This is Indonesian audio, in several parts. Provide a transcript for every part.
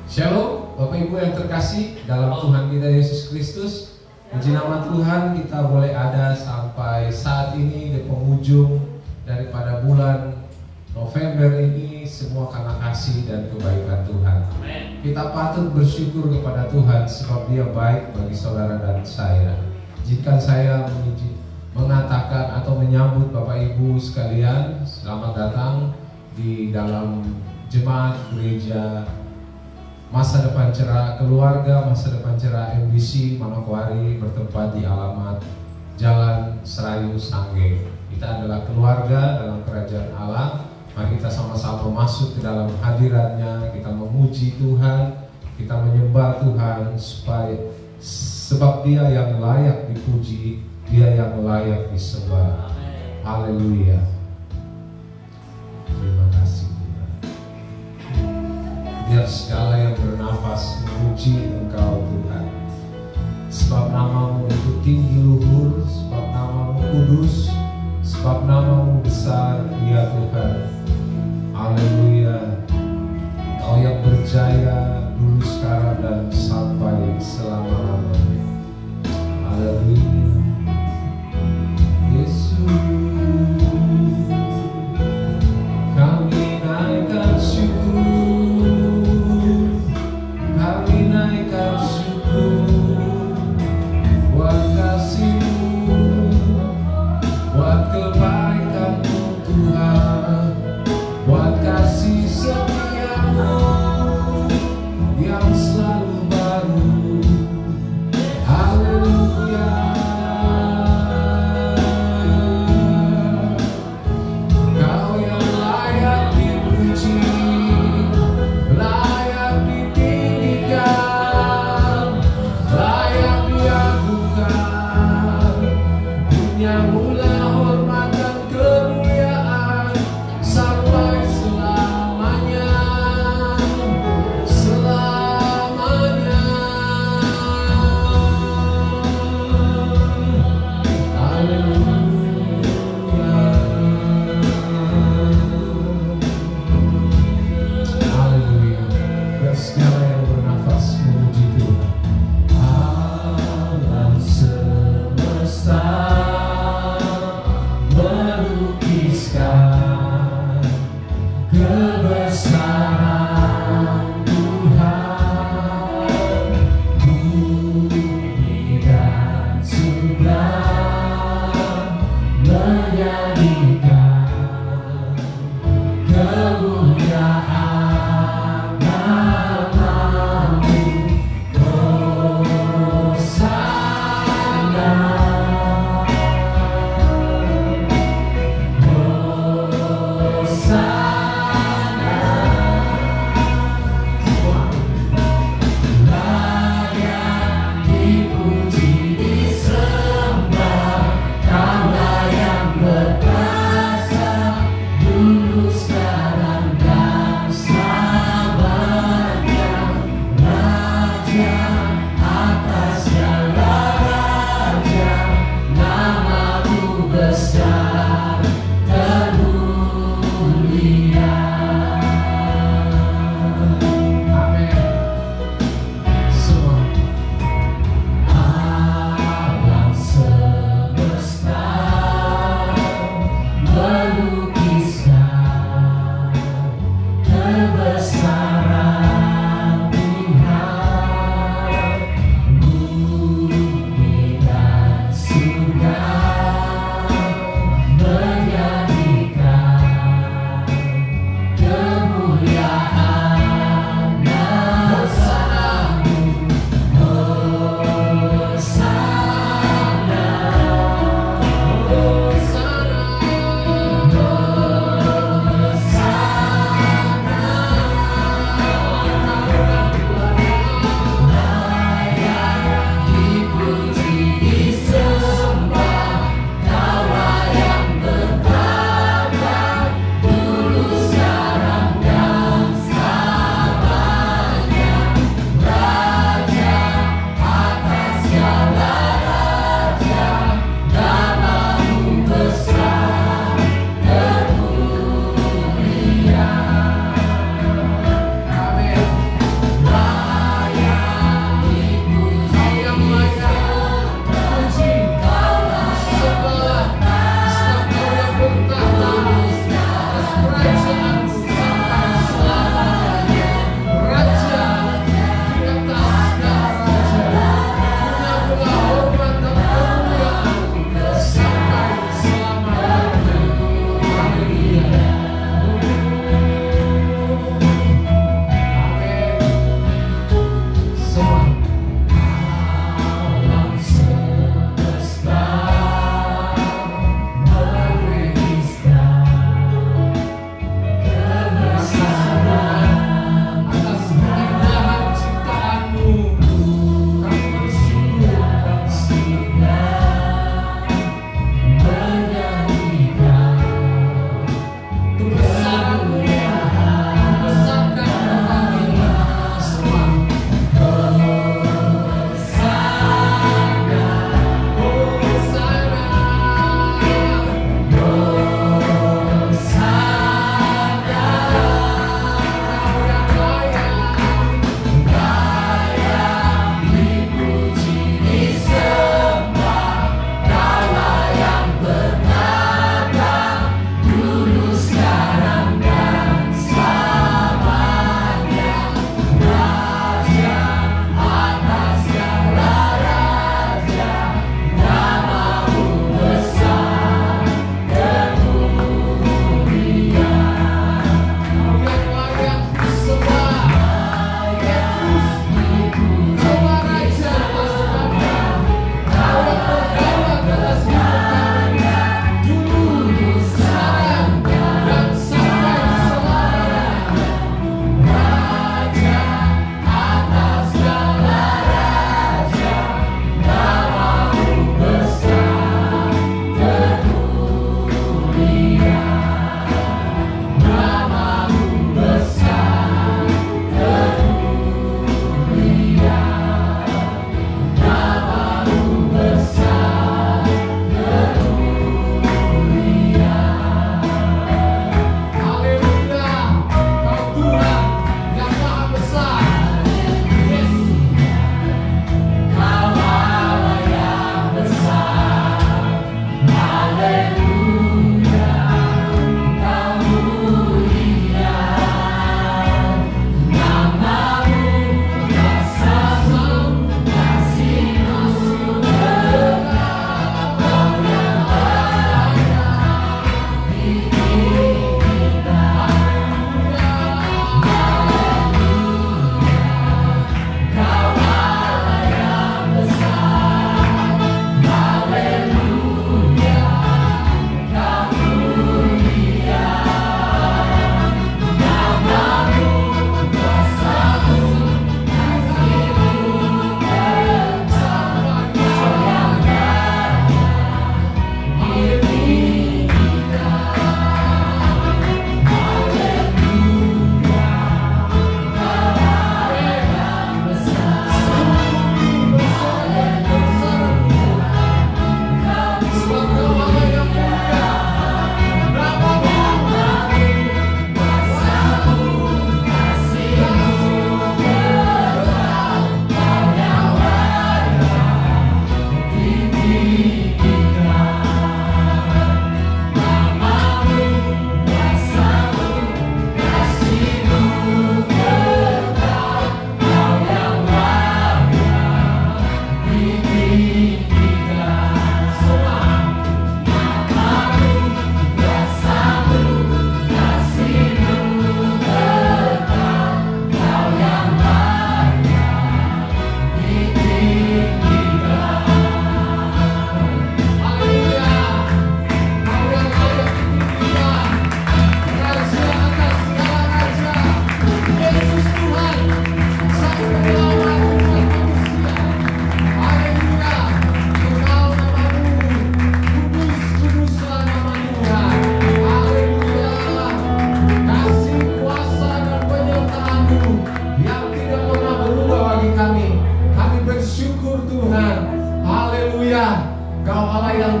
Shalom, Bapak Ibu yang terkasih dalam Tuhan kita Yesus Kristus. Puji nama Tuhan, kita boleh ada sampai saat ini di penghujung daripada bulan November ini, semua karena kasih dan kebaikan Tuhan. Kita patut bersyukur kepada Tuhan sebab Dia baik bagi saudara dan saya. Jika saya mengatakan atau menyambut Bapak Ibu sekalian, selamat datang di dalam jemaat gereja Masa Depan Cerah Keluarga, Masa Depan Cerah MBC Manokwari, bertempat di alamat Jalan Serayu Sangge. Kita adalah keluarga dalam kerajaan Allah. Mari kita sama-sama masuk ke dalam hadiratnya. Kita memuji Tuhan, kita menyembah Tuhan sebab Dia yang layak dipuji, Dia yang layak disembah. Haleluya. Terima kasih. Biar segala yang bernafas memuji Engkau Tuhan. Sebab nama-Mu itu tinggi luhur, sebab nama-Mu kudus, sebab nama-Mu besar, ya Tuhan. Haleluya. Engkau yang berjaya dulu, sekarang, dan sampai selama-lamanya. Haleluya. Yesus, kami naikkan syukur. Kami naikkan syukur buat kasih-Mu, buat kebaikan-Mu Tuhan, buat kasih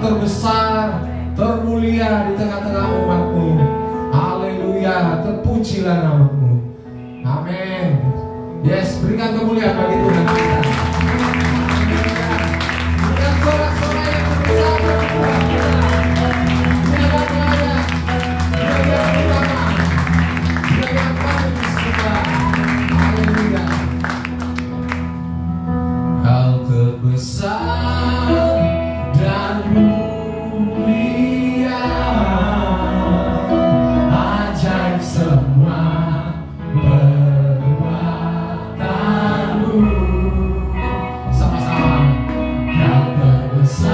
terbesar, termulia di tengah-tengah umat-Mu. Haleluya, terpujilah nama-Mu. Amin. Yes, berikan kemuliaan bagi Tuhan kita. Berikan sorak-sorai yang terbesar bagi Tuhan kita. Dia yang layak, Dia yang utama, Dia yang paling disembah. Haleluya. Kau terbesar dan mulia, ajaib semua perbuatanmu. Sama-sama. Kau terbesar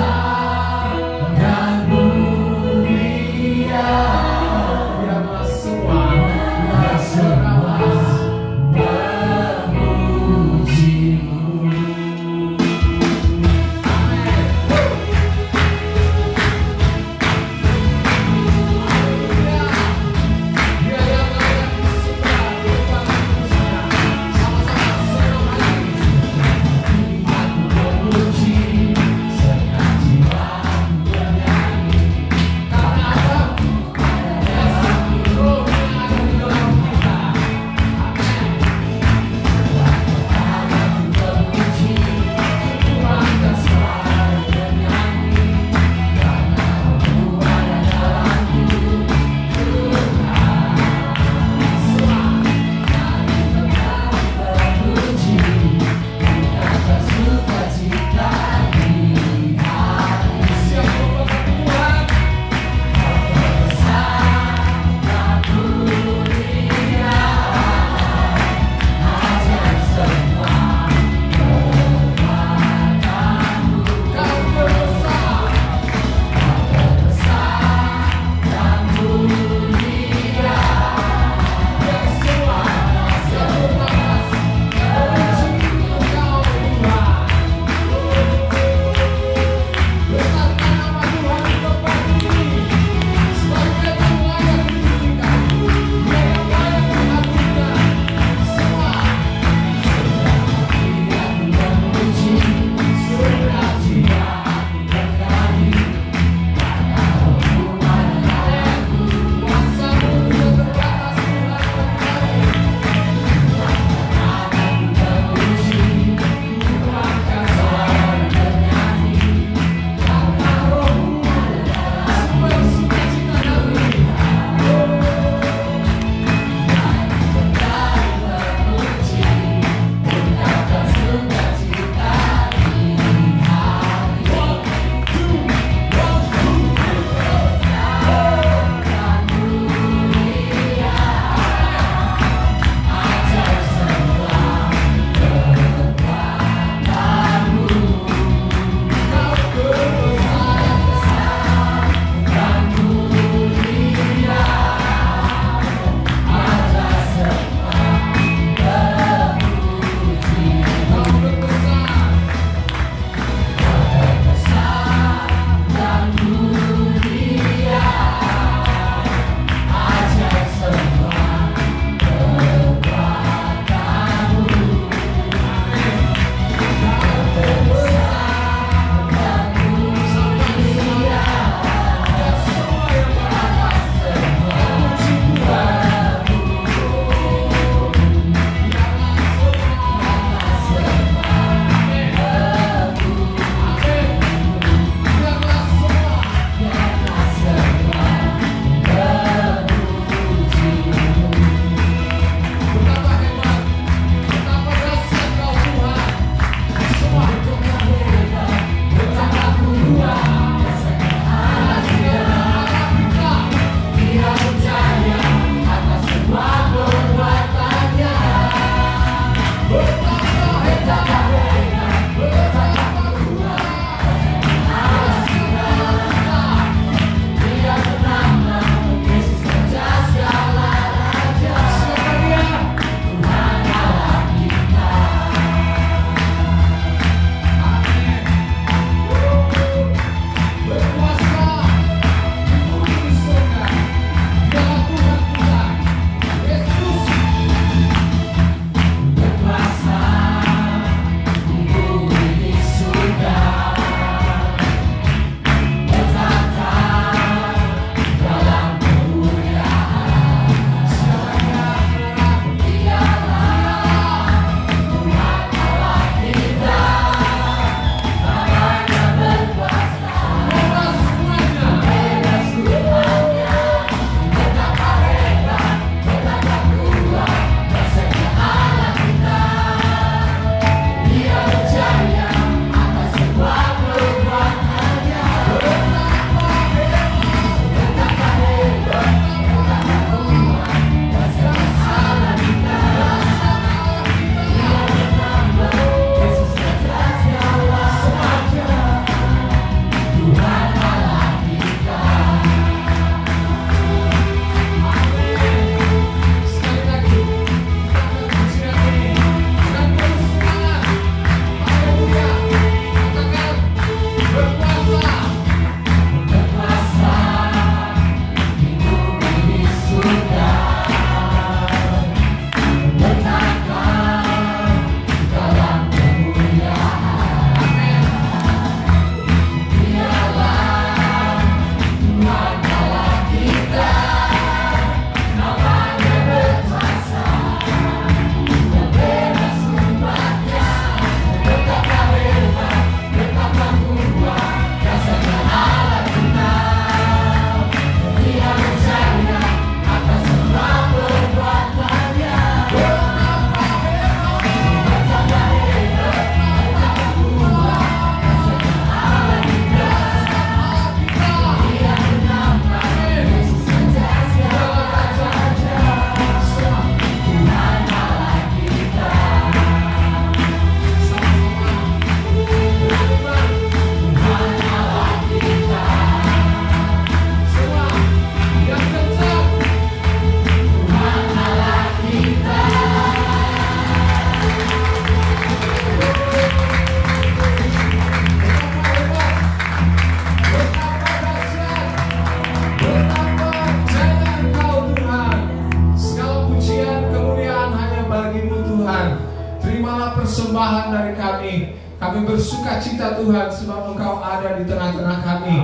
persembahan dari kami. Kami bersuka cita Tuhan sebab Engkau ada di tengah-tengah kami.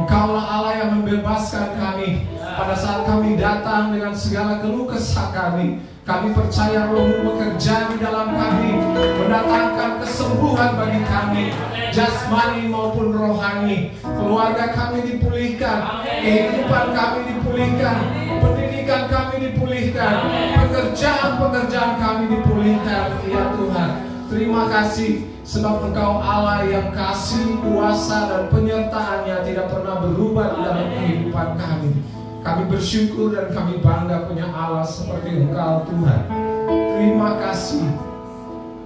Engkaulah Allah yang membebaskan kami. Pada saat kami datang dengan segala keluh kesah kami, kami percaya Roh-Mu bekerja di dalam kami, mendatangkan kesembuhan bagi kami, jasmani maupun rohani. Keluarga kami dipulihkan, kehidupan kami dipulihkan, pendidikan kami dipulihkan, pekerjaan-pekerjaan kami dipulihkan. Ya Tuhan, terima kasih sebab Engkau Allah yang kasih, kuasa, dan penyertaannya tidak pernah berubah di dalam kehidupan kami. Kami bersyukur dan kami bangga punya Allah seperti Engkau Tuhan. Terima kasih.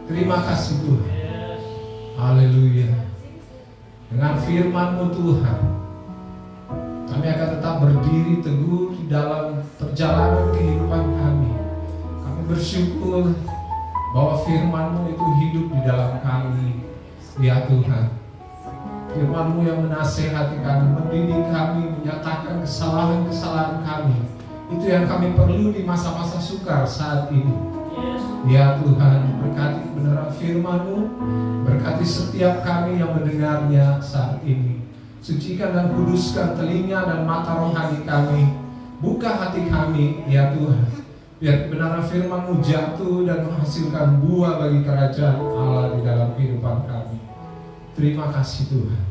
Terima kasih Tuhan. Haleluya. Dengan firman-Mu Tuhan, kami akan tetap berdiri teguh di dalam perjalanan kehidupan kami. Kami bersyukur bahwa firman-Mu itu hidup di dalam kami. Ya Tuhan, firman-Mu yang menasehati kami, mendidik kami, menyatakan kesalahan-kesalahan kami. Itu yang kami perlu di masa-masa sukar saat ini. Ya Tuhan, berkati kebenaran firman-Mu, berkati setiap kami yang mendengarnya saat ini. Sucikan dan kuduskan telinga dan mata rohani kami. Buka hati kami, ya Tuhan, biar kebenaran firman-Mu jatuh dan menghasilkan buah bagi kerajaan Allah di dalam kehidupan kami. Terima kasih Tuhan.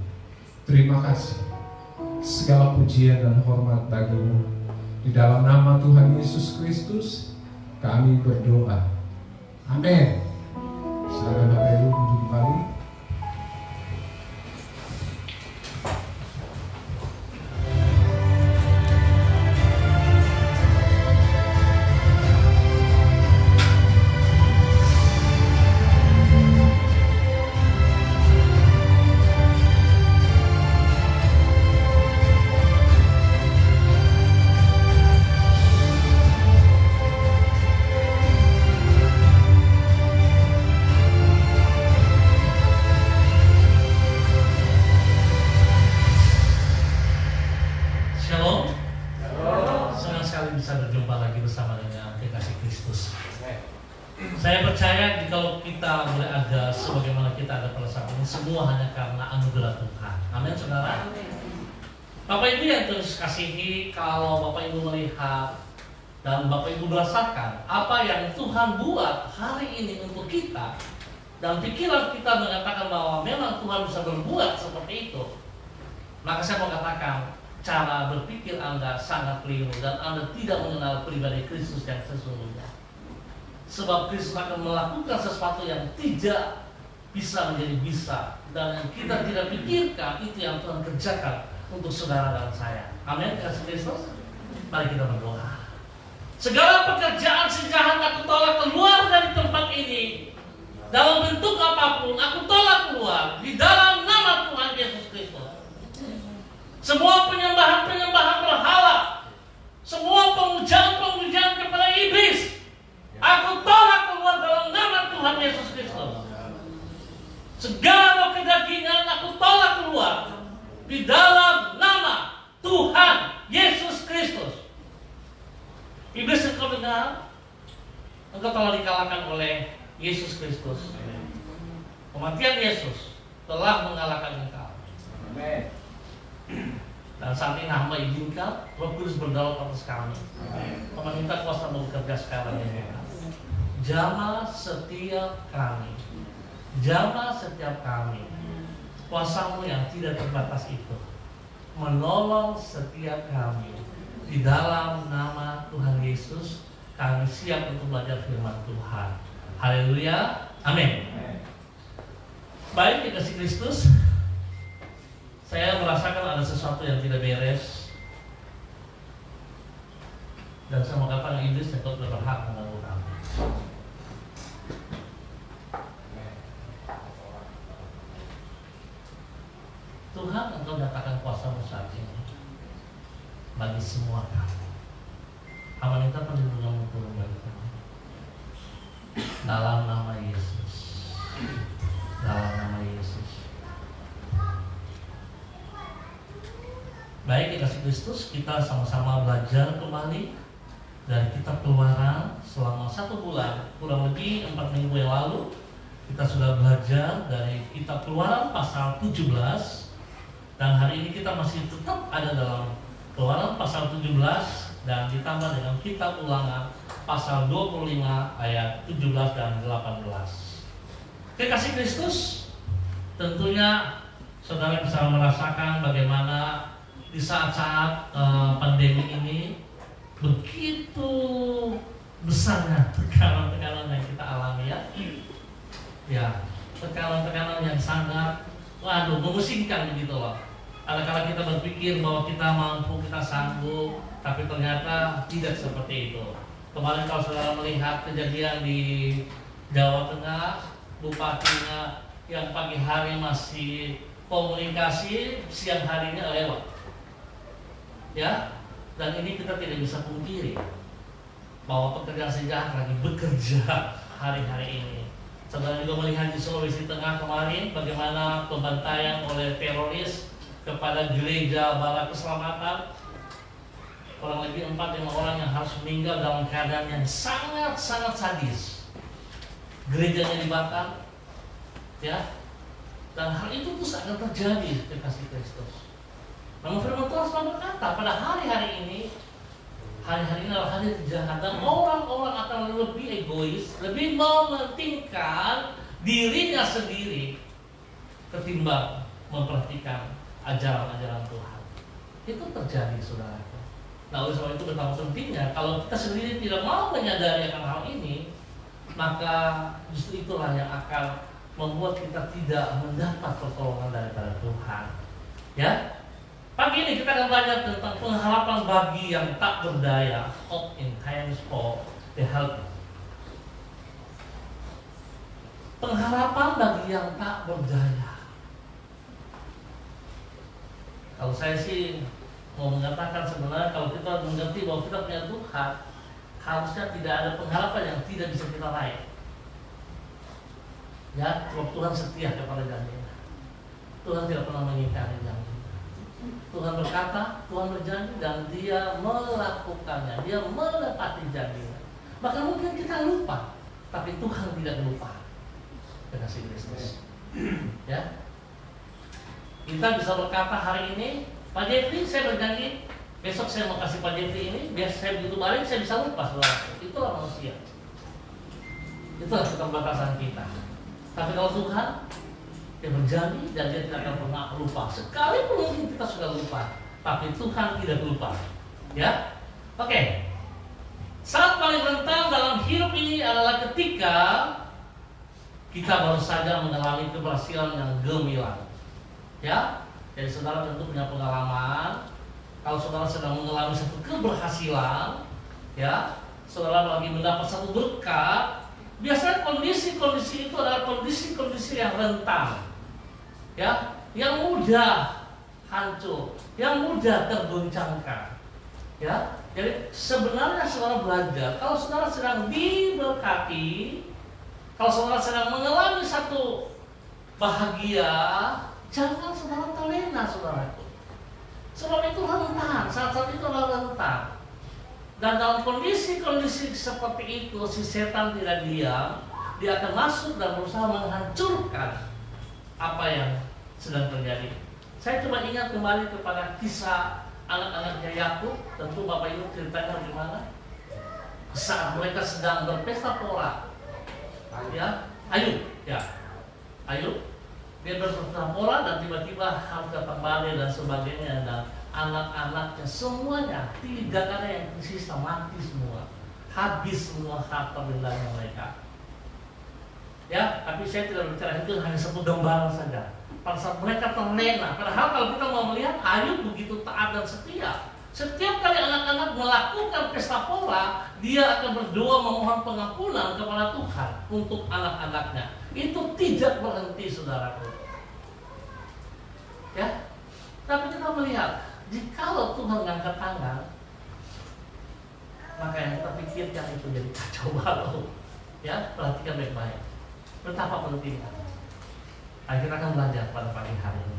Terima kasih. Segala pujian dan hormat bagi-Mu. Di dalam nama Tuhan Yesus Kristus kami berdoa. Amin. Silakan Bapak Ibu duduk kembali. Saya percaya kalau kita boleh ada sebagaimana kita ada pada saat ini, semua hanya karena anugerah Tuhan. Amin, saudara. Bapak Ibu yang terus kasihi, kalau Bapak Ibu melihat dan Bapak Ibu merasakan apa yang Tuhan buat hari ini untuk kita, dan pikiran kita mengatakan bahwa memang Tuhan bisa berbuat seperti itu, maka saya mau katakan cara berpikir Anda sangat keliru dan Anda tidak mengenal pribadi Kristus yang sesungguhnya. Sebab Kristus akan melakukan sesuatu yang tidak bisa menjadi bisa, dan yang kita tidak pikirkan itu yang Tuhan kerjakan untuk saudara dan saya. Amin, kasih Kristus. Mari kita berdoa. Segala pekerjaan si jahat aku tolak keluar dari tempat ini, dalam bentuk apapun aku tolak keluar di dalam nama Tuhan Yesus Kristus. Semua penyembahan-penyembahan berhala, semua pemujaan-pemujaan kepada iblis, aku tolak keluar dalam nama Tuhan Yesus Kristus. Segala kedagingan aku tolak keluar di dalam nama Tuhan Yesus Kristus. Iblis, engkau dengar, engkau telah dikalahkan oleh Yesus Kristus. Kematian Yesus telah mengalahkan engkau. Amen. Dan saat ini hamba izinkan Roh Kudus berdalam atas kami. Kami minta kuasa bekerja sekarang ini. Jamah setiap kami, jamah setiap kami. Kuasa-Mu yang tidak terbatas itu menolong setiap kami. Di dalam nama Tuhan Yesus kami siap untuk belajar firman Tuhan. Haleluya, amin. Baik, dikasih Kristus, saya merasakan ada sesuatu yang tidak beres, dan saya mengatakan iblis yang berhak mengganggu kami. Tuhan, Engkau nyatakan kuasa-Mu saat ini bagi semua kami. Hamba minta perlindungan-Mu turun bagi kami. Dalam nama Yesus. Dalam nama Yesus. Baik, dikasih Kristus, kita sama-sama belajar kembali dari kitab Keluaran selama 1 bulan, kurang lebih 4 minggu yang lalu. Kita sudah belajar dari kitab Keluaran pasal 17, dan hari ini kita masih tetap ada dalam Keluaran pasal 17 dan ditambah dengan kitab Ulangan pasal 25 ayat 17 dan 18. Kekasih Kristus, tentunya saudara bisa merasakan bagaimana di saat-saat pandemi ini begitu besarnya tekanan-tekanan yang kita alami, ya, tekanan-tekanan yang sangat memusingkan begitu loh. Kadang-kadang kita berpikir bahwa kita mampu, kita sanggup, tapi ternyata tidak seperti itu. Kemarin kalau saudara melihat kejadian di Jawa Tengah, bupatinya yang pagi hari masih komunikasi, siang harinya lewat, ya. Dan ini kita tidak bisa pungkiri bahwa pekerjaan sejahtera lagi bekerja hari-hari ini. Saudara juga melihat di Sulawesi Tengah kemarin bagaimana pembantaian oleh teroris kepada gereja Bala Keselamatan. Kurang lebih 4-5 orang yang harus meninggal dalam keadaan yang sangat-sangat sadis. Gerejanya dibakar, ya. Dan hal itu terus akan terjadi, kekasih Kristus. Namun firman Tuhan selalu berkata, pada hari-hari ini adalah hari jahat, dan orang-orang akan lebih egois, lebih mementingkan dirinya sendiri ketimbang memperhatikan ajaran-ajaran Tuhan. Itu terjadi, saudara. Nah, oleh sebab itu betapa pentingnya kalau kita sendiri tidak mau menyadari akan hal ini, maka justru itulah yang akan membuat kita tidak mendapat pertolongan daripada Tuhan. Ya. Pagi ini kita akan belajar tentang pengharapan bagi yang tak berdaya, hope in times for the helpless. Pengharapan bagi yang tak berdaya. Kalau saya sih mau mengatakan sebenarnya kalau kita mengerti bahwa kita punya Tuhan, harusnya tidak ada pengharapan yang tidak bisa kita raih. Ya, sebab Tuhan setia kepada janjinya. Tuhan tidak pernah mengingkari janji. Tuhan berkata, Tuhan berjanji, dan Dia melakukannya, Dia menepati janjinya. Maka mungkin kita lupa, tapi Tuhan tidak lupa. Kekasih Kristus, ya. Kita bisa berkata hari ini, Pak Jeffrey, saya berjanji besok saya mau kasih Pak Jeffrey ini, biar saya begitu balik saya bisa lupa, saudara. Itulah manusia. Itulah keterbatasan kita. Tapi kalau Tuhan, Dia berjanji dan Dia tidak akan pernah lupa. Sekalipun mungkin kita sudah lupa, tapi Tuhan tidak lupa. Ya, oke. Saat paling rentan dalam hidup ini adalah ketika kita baru saja mengalami keberhasilan yang gemilang. Ya, jadi saudara tentu punya pengalaman. Kalau saudara sedang mengalami satu keberhasilan, ya, saudara lagi mendapat satu berkat. Biasanya kondisi-kondisi itu adalah kondisi-kondisi yang rentan, ya, yang mudah hancur, yang mudah tergoncangkan, ya. Jadi sebenarnya saudara belajar, kalau saudara sedang diberkati, kalau saudara sedang mengalami satu bahagia, jangan saudara terlena, saudaraku. Sebab itu rentan, saat-saat itu adalah rentan. Dan dalam kondisi-kondisi seperti itu, si setan tidak diam, dia akan masuk dan berusaha menghancurkan apa yang sedang terjadi. Saya coba ingat kembali kepada kisah anak-anaknya Yakub. Tentu Bapak Ibu ceritanya bagaimana? Saat mereka sedang berpesta pora, ya, Ayub, dia berpesta pora dan tiba-tiba harus datang badai dan sebagainya, dan anak-anaknya semuanya tidak ada yang tersisa, mati semua, habis semua harta bendanya mereka. Ya, tapi saya tidak bicara itu, hanya satu gambaran saja. Pada saat mereka terlena, padahal kalau kita mau melihat Ayub begitu taat dan setia. Setiap kali anak-anak melakukan pesta pora, dia akan berdoa memohon pengampunan kepada Tuhan untuk anak-anaknya. Itu tidak berhenti, saudaraku. Ya, tapi kita melihat, jikalau Tuhan mengangkat tangan, maka yang kita pikirkan itu jadi kacau balau. Ya, perhatikan baik-baik. Betapa pentingnya. Kita akan belajar pada pagi hari ini.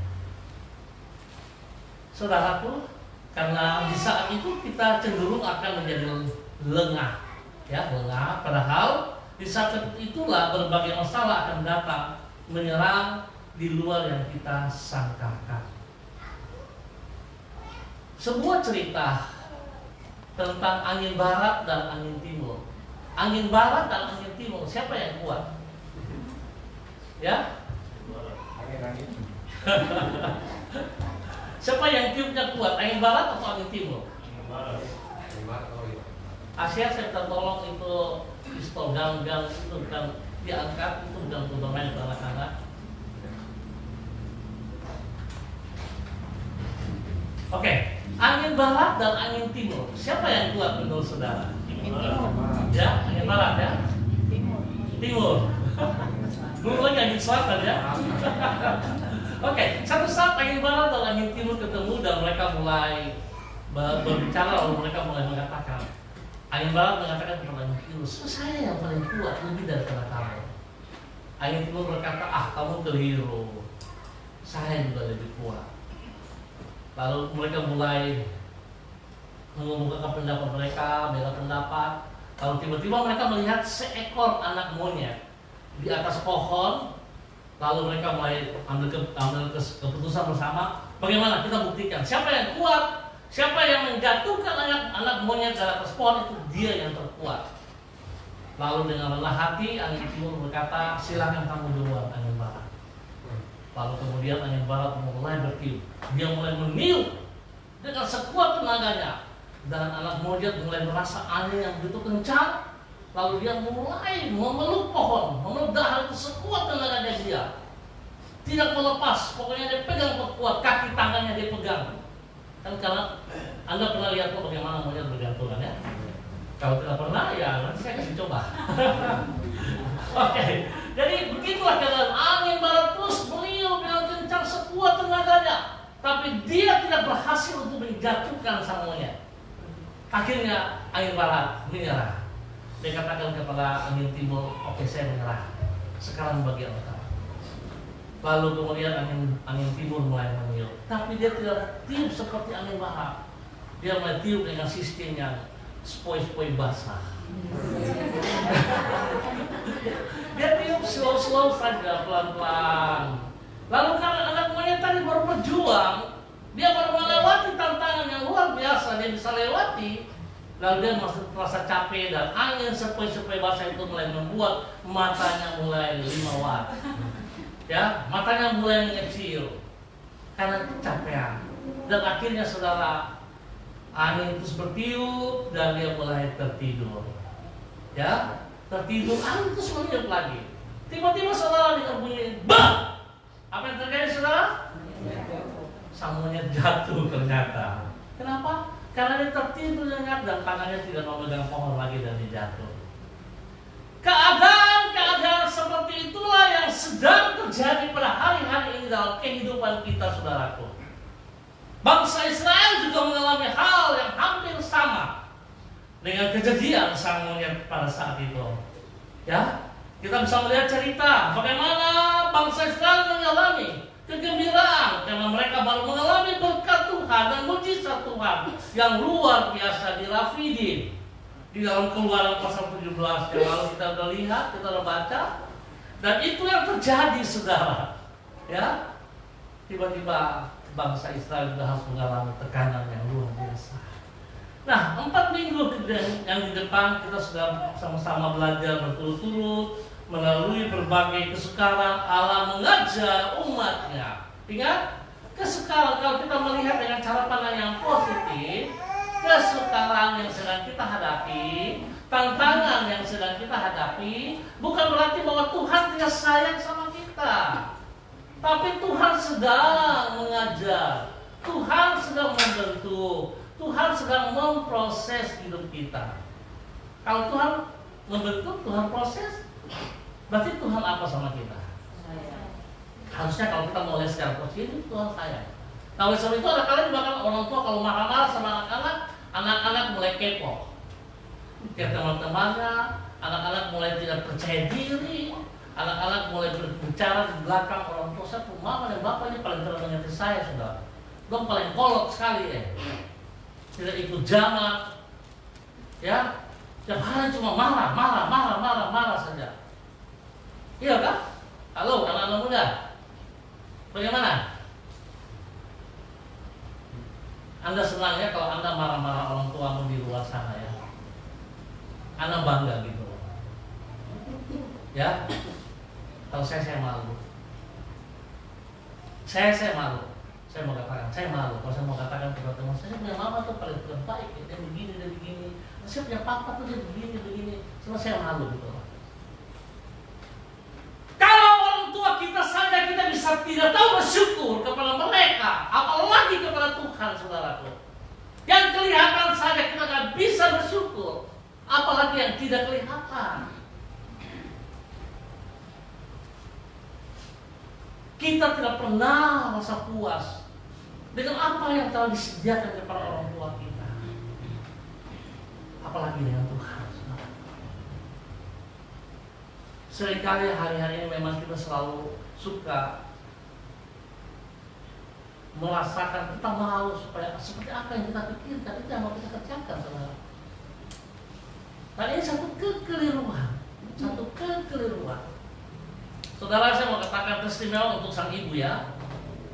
Saudaraku, karena di saat itu kita cenderung akan menjadi lengah, ya, lengah. Padahal Di saat itulah berbagai masalah akan datang menyerang di luar yang kita sangkakan. Sebuah cerita tentang angin barat dan angin timur. Angin barat dan angin timur, siapa yang kuat? Ya? Siapa yang tiupnya kuat? Angin barat atau angin timur? Asia saya minta tolong itu pistol gang itu kan diangkat, itu bukan untuk bermain anak-anak. Oke, angin barat dan angin timur. Siapa yang kuat menurut saudara? Ya, angin barat ya. Timur. Belum lagi angin selatan ya. Oke, satu saat angin barat dan angin timur ketemu dan mereka mulai berbicara, lalu mereka mulai mengatakan, angin barat mengatakan kepada angin timur, saya yang paling kuat lebih daripada kamu. Angin timur berkata, kamu keliru, saya juga lebih kuat. Lalu mereka mulai mengumumkan pendapat mereka, beda pendapat. Lalu tiba-tiba mereka melihat seekor anak monyet di atas pohon. Lalu mereka mulai ambil keputusan bersama, bagaimana kita buktikan siapa yang kuat, siapa yang menjatuhkan anak monyet dari atas pohon, itu dia yang terkuat. Lalu dengan rendah hati angin timur berkata, silakan kamu duluan angin barat. Lalu kemudian angin barat mulai bertiup. Dia mulai meniup dengan sekuat tenaganya. Dan anak monyet mulai merasa angin yang begitu kencang. Lalu dia mulai memeluk pohon, memeluk dahan itu sekuat tenaganya dia. Tidak melepas, pokoknya dia pegang kuat, kaki tangannya dia pegang. Kan karena Anda pernah lihat bagaimana monyet bergantungan ya? Kalau tidak pernah, ya nanti saya kasih coba. Oke, jadi begitulah keadaan angin barat terus meniup dengan kencang sekuat tenaganya, tapi dia tidak berhasil untuk menjatuhkan sang monyet. Akhirnya angin barat menyerah. Dia katakan kepada angin timur, oke, saya menyerah. Sekarang bagian engkau. Lalu kemudian angin timur mulai meniup, tapi dia tidak tiup seperti angin barat. Dia mulai tiup dengan sistem yang sepoi-sepoi basah. Dia tiup slow-slow saja, pelan-pelan. Lalu karena anak monyet tadi baru berjuang, dia baru melewati tantangan yang luar biasa, dia bisa lewati. Lalu dia merasa capek dan angin sepoi-sepoi basah itu mulai membuat matanya mulai 5 watt. Ya, matanya mulai mengecil karena kecapean. Dan akhirnya saudara, angin terus bertiup dan dia mulai tertidur. Ya, tertidur, angin terus meniup lagi. Tiba-tiba saudara dengar bunyi bang. Apa yang terjadi saudara? Sang monyet jatuh ternyata. Kenapa? Karena dia tertidur nyenyak dan tangannya tidak memegang pohon lagi dan dia jatuh. Keadaan seperti itulah yang sedang terjadi pada hari-hari ini dalam kehidupan kita, saudaraku. Bangsa Israel juga mengalami hal yang hampir sama dengan kejadian sang monyet pada saat itu. Ya, kita bisa melihat cerita bagaimana bangsa Israel mengalami kegembiraan karena mereka baru mengalami berkat Tuhan dan mujizat Tuhan yang luar biasa di Rafidim. Di dalam Keluaran pasal 17 yang lalu kita sudah lihat, kita sudah baca, dan itu yang terjadi, saudara. Ya, tiba-tiba bangsa Israel juga harus mengalami tekanan yang luar biasa. Nah, 4 minggu yang di depan kita sudah sama-sama belajar berturut-turut melalui berbagai kesukaran Allah mengajar umatnya. Ingat, kesukaran kalau kita melihat dengan cara pandang yang positif, kesukaran yang sedang kita hadapi, tantangan yang sedang kita hadapi, bukan berarti bahwa Tuhan tidak sayang sama kita. Tapi Tuhan sedang mengajar, Tuhan sedang membentuk, Tuhan sedang memproses hidup kita. Kalau Tuhan membentuk, Tuhan proses, berarti Tuhan apa sama kita? Harusnya kalau kita mau lihat secara positif, Tuhan sayang. Nah, oleh sebab itu ada kali bahkan orang tua kalau marah-marah sama anak-anak mulai kepo. Ke teman-temannya, anak-anak mulai tidak percaya diri, anak-anak mulai berbicara di belakang orang tua. Saya, mama dan bapak ini paling tidak mengerti saya, saudara. Dong paling kolot sekali ya. Tidak ikut zaman, ya. Tiap hari cuma marah saja. Iya kan? Halo anak-anak muda, bagaimana? Anda senang ya kalau Anda marah-marah orang tuamu di luar sana ya? Anda bangga gitu loh. Ya? Kalau saya malu. Saya malu. Saya mau katakan, saya malu. Kalau saya mau katakan kepada teman, saya punya mama tuh paling terbaik, dia begini. Saya punya papa tuh dia begini. Cuma saya malu gitu loh. Kalau orang tua kita saja kita bisa tidak tahu bersyukur kepada mereka, apalagi kepada Tuhan, saudaraku. Yang kelihatan saja kita tidak bisa bersyukur, apalagi yang tidak kelihatan. Kita tidak pernah merasa puas dengan apa yang telah disediakan kepada orang tua kita, apalagi dengan Tuhan. Seringkali hari-hari ini memang kita selalu suka merasakan kita mau supaya seperti apa yang kita pikirkan itu yang mau kita kerjakan, saudara. Dan ini satu kekeliruan. Saudara, saya mau katakan testimoni untuk sang ibu ya.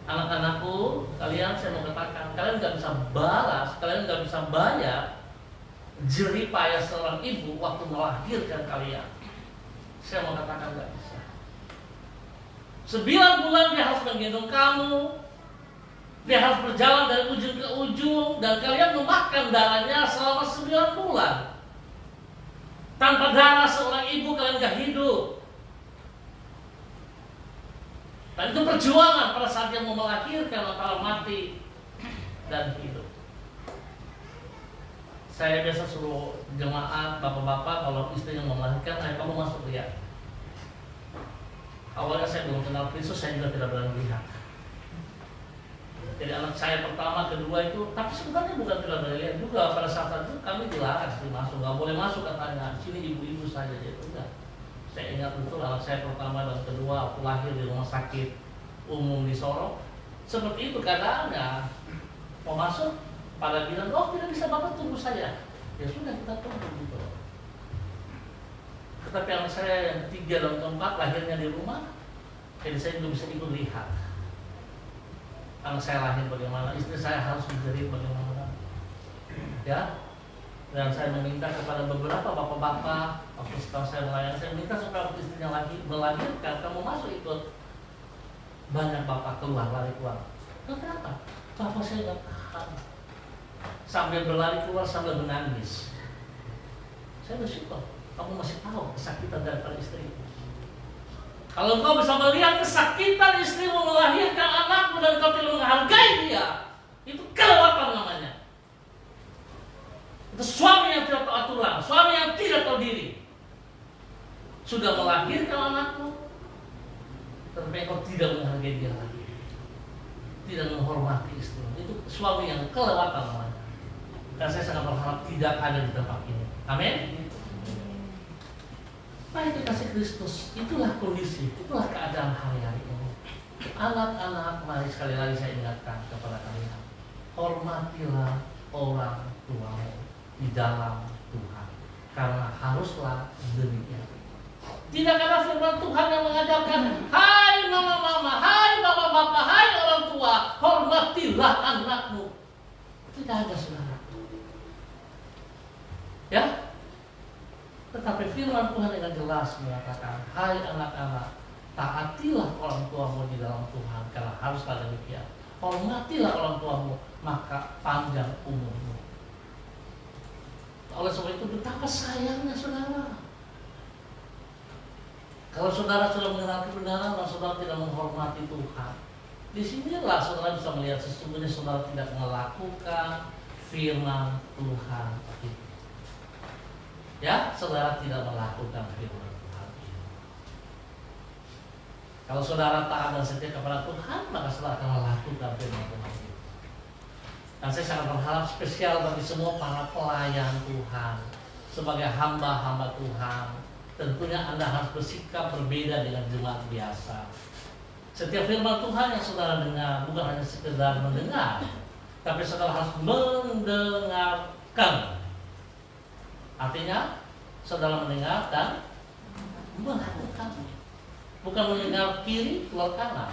Anak-anakku, kalian saya mau katakan, kalian nggak bisa balas, kalian nggak bisa bayar jerih payah seorang ibu waktu melahirkan kalian. Saya mau katakan nggak bisa. 9 bulan dia harus menggendong kamu, dia harus berjalan dari ujung ke ujung, dan kalian memakan darahnya selama 9 bulan. Tanpa darah seorang ibu kalian nggak hidup. Dan itu perjuangan pada saat dia mau melahirkan antara mati dan hidup. Saya biasa suruh jemaat, bapak-bapak kalau istrinya mau melahirkan, ayo kamu masuk lihat. Awalnya saya belum kenal Kristus, saya juga tidak berani lihat. Jadi anak saya pertama, kedua itu, tapi sebenarnya bukan tidak berani lihat juga. Pada saat itu kami dilarang masuk, nggak boleh masuk katanya. Sini ibu-ibu saja, jadi enggak. Saya ingat betul anak saya pertama dan kedua aku lahir di rumah sakit umum di Sorong. Seperti itu keadaannya. Mau masuk, pada bilang, oh tidak bisa, bapak tunggu saja. Ya sudah, kita tunggu gitu. Tetapi anak saya yang ketiga dan keempat lahirnya di rumah, jadi saya juga bisa ikut lihat. Anak saya lahir bagaimana, istri saya harus menjerit bagaimana. Ya. Dan saya meminta kepada beberapa bapak-bapak waktu setelah saya melayani, saya minta supaya istrinya lagi melahirkan, kamu masuk ikut. Banyak bapak lari keluar. Kenapa? Bapak saya nggak tahan. Sambil berlari keluar sambil menangis. Saya bersyukur, kamu masih tahu kesakitan daripada istri. Kalau kau bisa melihat kesakitan istrimu melahirkan anakmu dan kau tidak menghargai dia, itu kelewatan namanya. Itu suami yang tidak tahu aturan, suami yang tidak tahu diri. Sudah melahirkan anakmu, tetapi kau tidak menghargai dia lagi, tidak menghormati istri. Itu suami yang kelewatan namanya. Dan saya sangat berharap tidak ada di tempat ini. Amin. Baik dikasih Kristus, itulah kondisi, itulah keadaan hari-hari ini. Anak-anak, mari sekali lagi saya ingatkan kepada kalian, hormatilah orang tuamu di dalam Tuhan, karena haruslah demikian. Tidak ada firman Tuhan yang mengajarkan, hai mama-mama, hai bapak-bapak, hai orang tua, hormatilah anakmu. Tidak ada, saudara. Ya, tetapi firman Tuhan dengan jelas mengatakan, hai anak-anak, taatilah orang tuamu di dalam Tuhan, karena haruslah demikian. Hormatilah orang tuamu, maka panjang umurmu. Oleh sebab itu betapa sayangnya saudara. Kalau saudara sudah mengenal kebenaran dan saudara tidak menghormati Tuhan, disinilah saudara bisa melihat sesungguhnya saudara tidak melakukan firman Tuhan itu. Ya, saudara tidak melakukan firman Tuhan itu. Kalau saudara taat dan setia kepada Tuhan, maka saudara akan melakukan firman Tuhan itu. Dan saya sangat berharap spesial bagi semua para pelayan Tuhan, sebagai hamba-hamba Tuhan. Tentunya Anda harus bersikap berbeda dengan jemaat biasa. Setiap firman Tuhan yang saudara dengar bukan hanya sekedar mendengar, tapi saudara harus mendengarkan. Artinya saudara mendengar dan melakukan. Bukan mendengar kiri keluar kanan,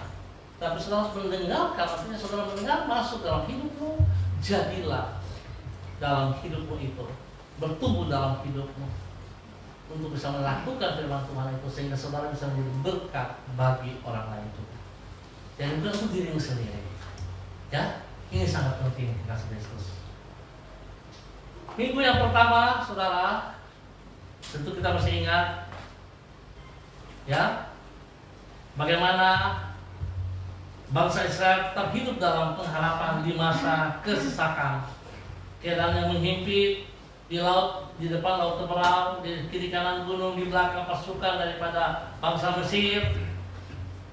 tapi saudara mendengarkan, artinya saudara mendengar masuk dalam hidupmu, jadilah dalam hidupmu itu, bertumbuh dalam hidupmu untuk bisa melakukan firman Tuhan itu, sehingga saudara bisa menjadi berkat bagi orang lain juga. Jadi bukan untuk dirimu sendiri. Ya, ini sangat penting kasih Kristus. Minggu yang pertama, saudara, tentu kita masih ingat, ya, bagaimana bangsa Israel tetap hidup dalam pengharapan di masa kesesakan. Keadaan yang menghimpit di laut, di depan laut Teberau, di kiri kanan gunung, di belakang pasukan daripada bangsa Mesir.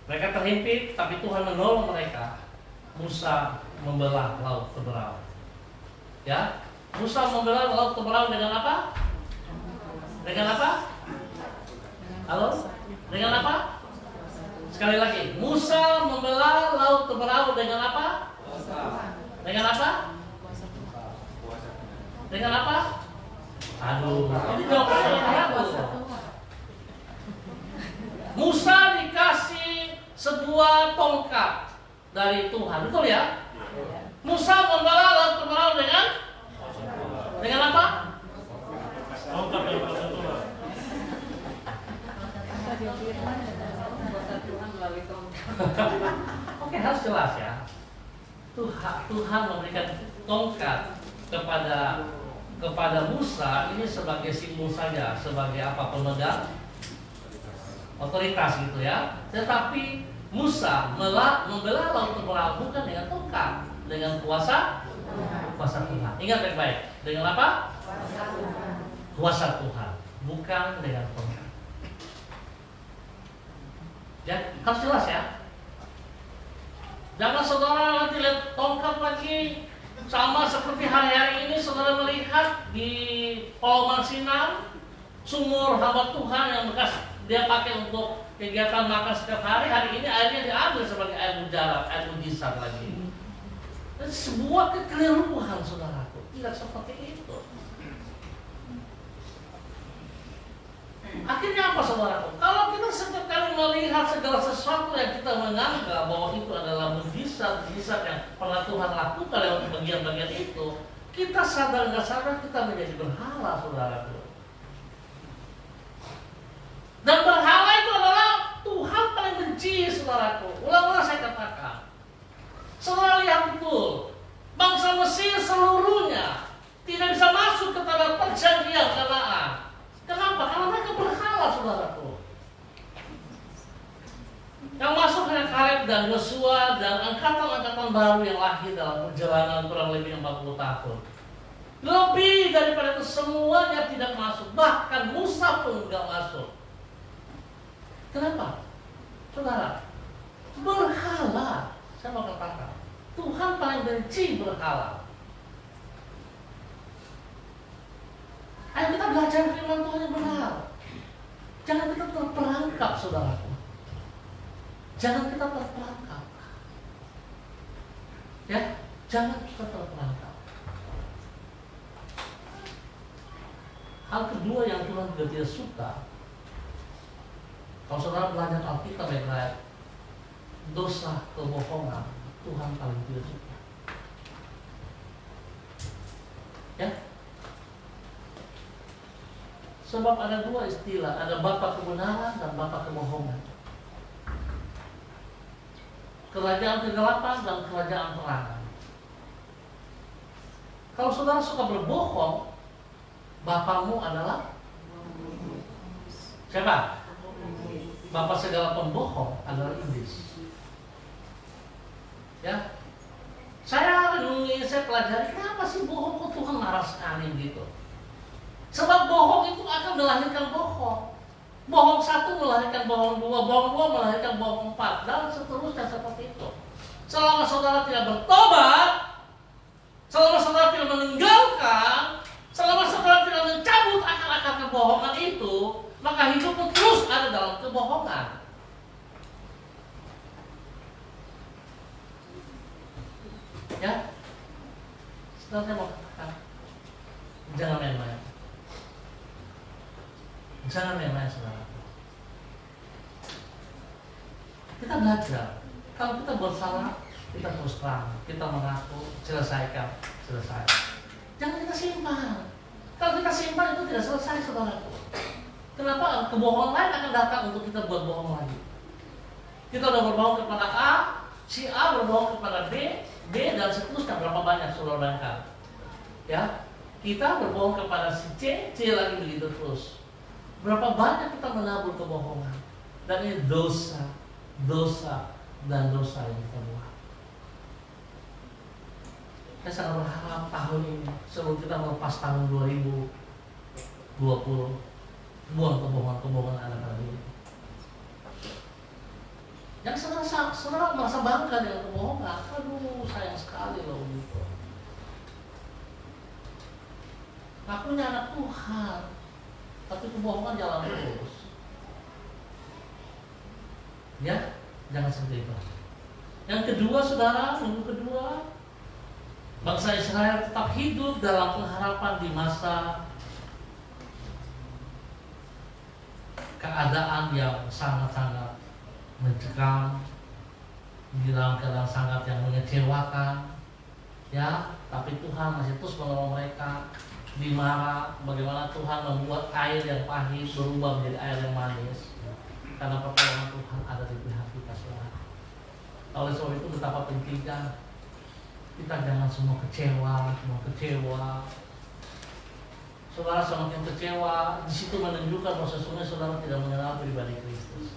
Mereka terhimpit, tapi Tuhan menolong mereka. Musa membelah laut Teberau. Ya, Musa membelah laut Teberau dengan apa? Dengan apa? Halo? Dengan apa? Sekali lagi, Musa membelah laut Teberau dengan apa? Dengan apa? Dengan apa? Aduh, ini jawabannya apa? Musa dikasih sebuah tongkat dari Tuhan, betul ya? Musa membelah laut Teberau dengan apa? Tongkat dari Tuhan. Oke, harus jelas ya. Tuhan memberikan tongkat kepada Musa ini sebagai simbol saja, sebagai apa, pemegang otoritas gitu ya. Tetapi Musa membelah laut Teberau bukan dengan tongkat, dengan kuasa Tuhan. Ingat baik-baik, dengan apa? Kuasa Tuhan, bukan dengan tongkat. Ya, harus jelas ya. Jangan saudara nanti lihat tongkat lagi sama seperti hari-hari ini saudara melihat di Pulau Sinar, sumur hamba Tuhan yang bekas dia pakai untuk kegiatan makan setiap hari. Hari ini airnya diambil sebagai air mujarab, air mujizat lagi. Dan sebuah kekeliruan saudaraku, tidak seperti itu. Akhirnya apa saudaraku? Kalau kita setiap kali melihat segala sesuatu yang kita menganggap bahwa itu adalah mujizat yang pernah Tuhan lakukan lewat bagian-bagian itu, kita sadar nggak sadar kita menjadi berhala saudaraku. Dan berhala itu adalah Tuhan paling benci saudaraku. Ulang-ulang saya katakan. Saudara lihat betul, bangsa Mesir seluruhnya tidak bisa masuk ke tanah perjanjian Kanaan. Kenapa? Karena mereka berhala saudaraku. Yang masuk hanya Kaleb dan Yosua dan angkatan-angkatan baru yang lahir dalam perjalanan kurang lebih 40 tahun. Lebih daripada itu semuanya tidak masuk. Bahkan Musa pun tidak masuk. Kenapa? Saudara, berhala. Saya mau katakan, Tuhan paling benci berhala. Ayo kita belajar firman Tuhan yang benar. Jangan kita terperangkap, saudaraku. Jangan kita terperangkap. Ya, jangan kita terperangkap. Hal kedua yang Tuhan juga tidak suka, kalau saudara belajar Alkitab baik-baik, dosa kebohongan Tuhan paling tidak suka. Ya. Sebab ada dua istilah, ada bapa kebenaran dan bapa kebohongan. Kerajaan kegelapan dan kerajaan terang. Kalau saudara suka berbohong, bapamu adalah siapa? Bapa segala pembohong adalah iblis. Ya, saya renungi, saya pelajari, kenapa sih bohong kok Tuhan marah sekali gitu? Sebab bohong itu akan melahirkan bohong. Bohong satu melahirkan bohong dua melahirkan bohong empat, dan seterusnya seperti itu. Selama saudara tidak bertobat, selama saudara tidak meninggalkan, selama saudara tidak mencabut akar-akar kebohongan itu, maka hidupmu terus ada dalam kebohongan. Ya, setelah saya mau katakan, jangan main-main. Jangan main-main saudara. Kita belajar. Kalau kita buat salah, kita terus terang, kita mengaku, selesaikan. Jangan kita simpan. Kalau kita simpan itu tidak selesai, saudaraku. Kenapa? Kebohongan lain akan datang untuk kita buat bohong lagi. Kita udah berbohong kepada A, si A berbohong kepada B, dan seterusnya. Berapa banyak saudara bayangkan? Ya, kita berbohong kepada si C lagi begitu terus. Berapa banyak kita menabur kebohongan. Dan ini dosa yang kita buat. Saya sangat berharap tahun ini, sebelum kita melepas tahun 2020, buang kebohongan anak ini. Yang saudara merasa bangga dengan kebohongan, aduh sayang sekali loh gitu. Aku ini anak Tuhan, tapi kebohongan jalan terus. Ya, jangan seperti itu. Yang kedua, saudara, minggu kedua, bangsa Israel tetap hidup dalam pengharapan di masa keadaan yang sangat-sangat mencekam, di dalam keadaan sangat yang mengecewakan, ya. Tapi Tuhan masih terus menolong mereka. Di Mara, bagaimana Tuhan membuat air yang pahit berubah menjadi air yang manis, karena pertolongan Tuhan ada di pihak kita, saudara. Oleh sebab itu betapa pentingnya kita jangan semua kecewa. Saudara semakin kecewa, di situ menunjukkan bahwa sesungguhnya saudara tidak mengenal pribadi Kristus.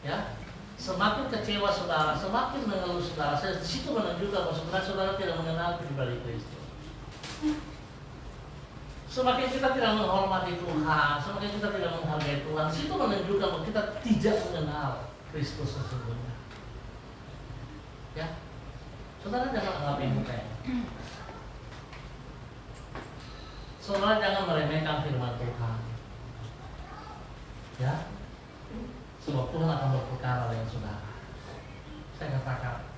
Ya, semakin kecewa saudara, semakin mengeluh saudara, di situ menunjukkan bahwa sebenarnya saudara tidak mengenal pribadi Kristus. Semakin kita tidak menghormati Tuhan, semakin kita tidak menghargai Tuhan, di situ menunjukkan bahwa kita tidak mengenal Kristus sesungguhnya. Ya, saudara jangan anggap enteng. Saudara jangan meremehkan firman Tuhan. Ya, sebab Tuhan akan berperkara dengan saudara. Saya katakan,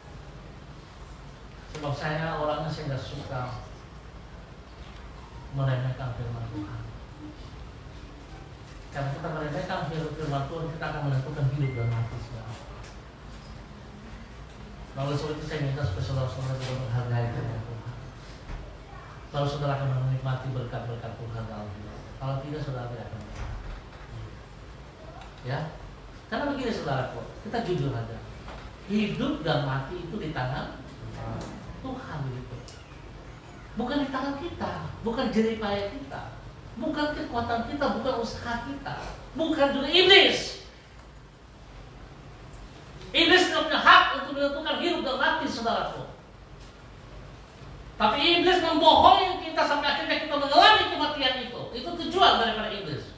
sebab saya orangnya saya tidak suka meremehkan firman Tuhan. Karena kita meremehkan firman Tuhan, kita akan menentukan hidup dan mati saudara. Lalu sebab itu saya minta supaya saudara-saudara juga menghargai firman Tuhan. Lalu saudara akan menikmati berkat-berkat Tuhan dalam hidup. Kalau tidak, saudara tidak akan menikmati. Ya, karena begini saudaraku, kita jujur aja. Hidup dan mati itu di tangan Tuhan gitu. Bukan di tangan kita, bukan jerih payah kita, bukan kekuatan kita, bukan usaha kita, bukan juga iblis. Iblis tidak punya hak untuk menentukan hidup dan mati saudaraku. Tapi iblis membohongi kita sampai akhirnya kita mengalami kematian itu. Itu tujuan daripada iblis.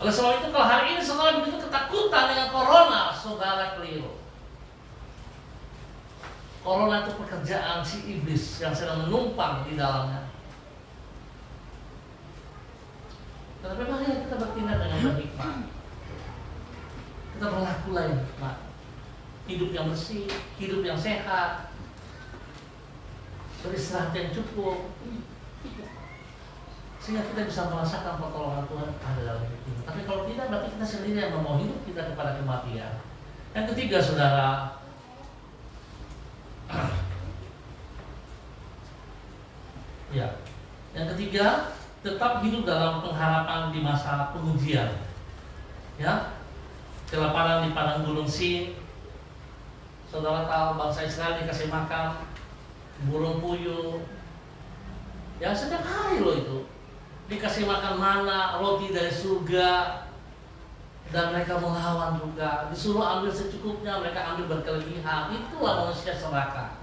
Oleh sebab itu kalau hari ini saudara begitu ketakutan dengan corona, saudara keliru. Corona itu pekerjaan si iblis yang sedang menumpang di dalamnya. Tetapi mari kita bertindak dengan berhikmat. Kita berlakulah yang hikmat. Hidup yang bersih, hidup yang sehat, beristirahat yang cukup, sehingga kita bisa merasakan pertolongan Tuhan ada dalam hidup kita. Tapi kalau tidak, berarti kita sendiri yang membawa hidup kita kepada kematian. Yang ketiga, saudara, ya, yang ketiga, tetap hidup dalam pengharapan di masa pengujian. Ya, kelaparan di padang gunung Sin. Saudara tahu bangsa Israel dikasih makan burung puyuh. Ya, setiap hari loh itu. Dikasih makan mana, roti dari surga, dan mereka melawan juga. Disuruh ambil secukupnya, mereka ambil berkelebihan. Itulah manusia serakah.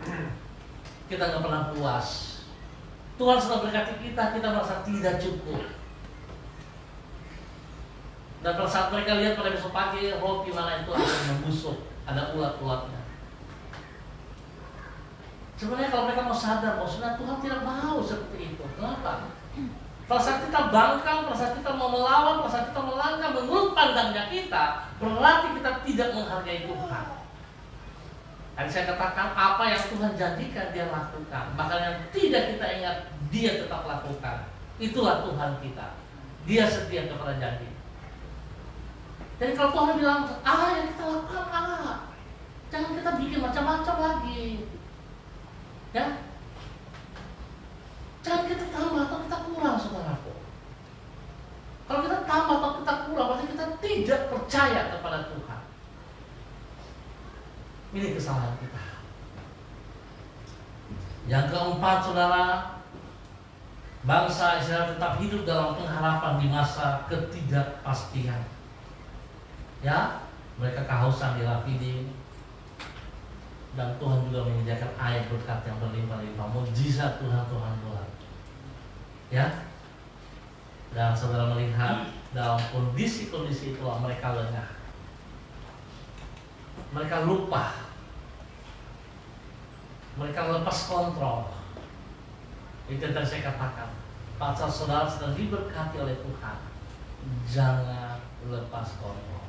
Kita nggak pernah puas. Tuhan sudah berkati kita, kita merasa tidak cukup. Dan pada saat mereka lihat pada besok pagi roti mana itu akan membusuk, ada ulat-ulatnya. Sebenarnya kalau mereka mau sadar bahwa sebenarnya Tuhan tidak mau seperti itu. Kenapa? Pada saat kita bangkang, pada saat kita mau melawan, pada saat kita melangkah menurut pandangnya kita, berarti kita tidak menghargai Tuhan. Dan saya katakan apa yang Tuhan janjikan dia lakukan, bahkan yang tidak kita ingat dia tetap lakukan. Itulah Tuhan kita. Dia setia kepada janji. Jadi kalau Tuhan bilang, yang kita lakukan jangan kita bikin macam-macam lagi. Ya, jangan kita tambah atau kita kurang, saudaraku. Kalau kita tambah atau kita kurang, berarti kita tidak percaya kepada Tuhan. Ini kesalahan kita. Yang keempat, saudara, bangsa Israel tetap hidup dalam pengharapan di masa ketidakpastian. Ya, mereka kehausan di Rafidim, dan Tuhan juga menyediakan air berkat yang berlimpah-limpah, mukjizat Tuhan buat. Ya, dan saudara melihat dalam kondisi-kondisi itulah mereka lengah, mereka lupa, mereka lepas kontrol. Itu yang tadi saya katakan, pasal saudara sedang diberkati oleh Tuhan, jangan lepas kontrol.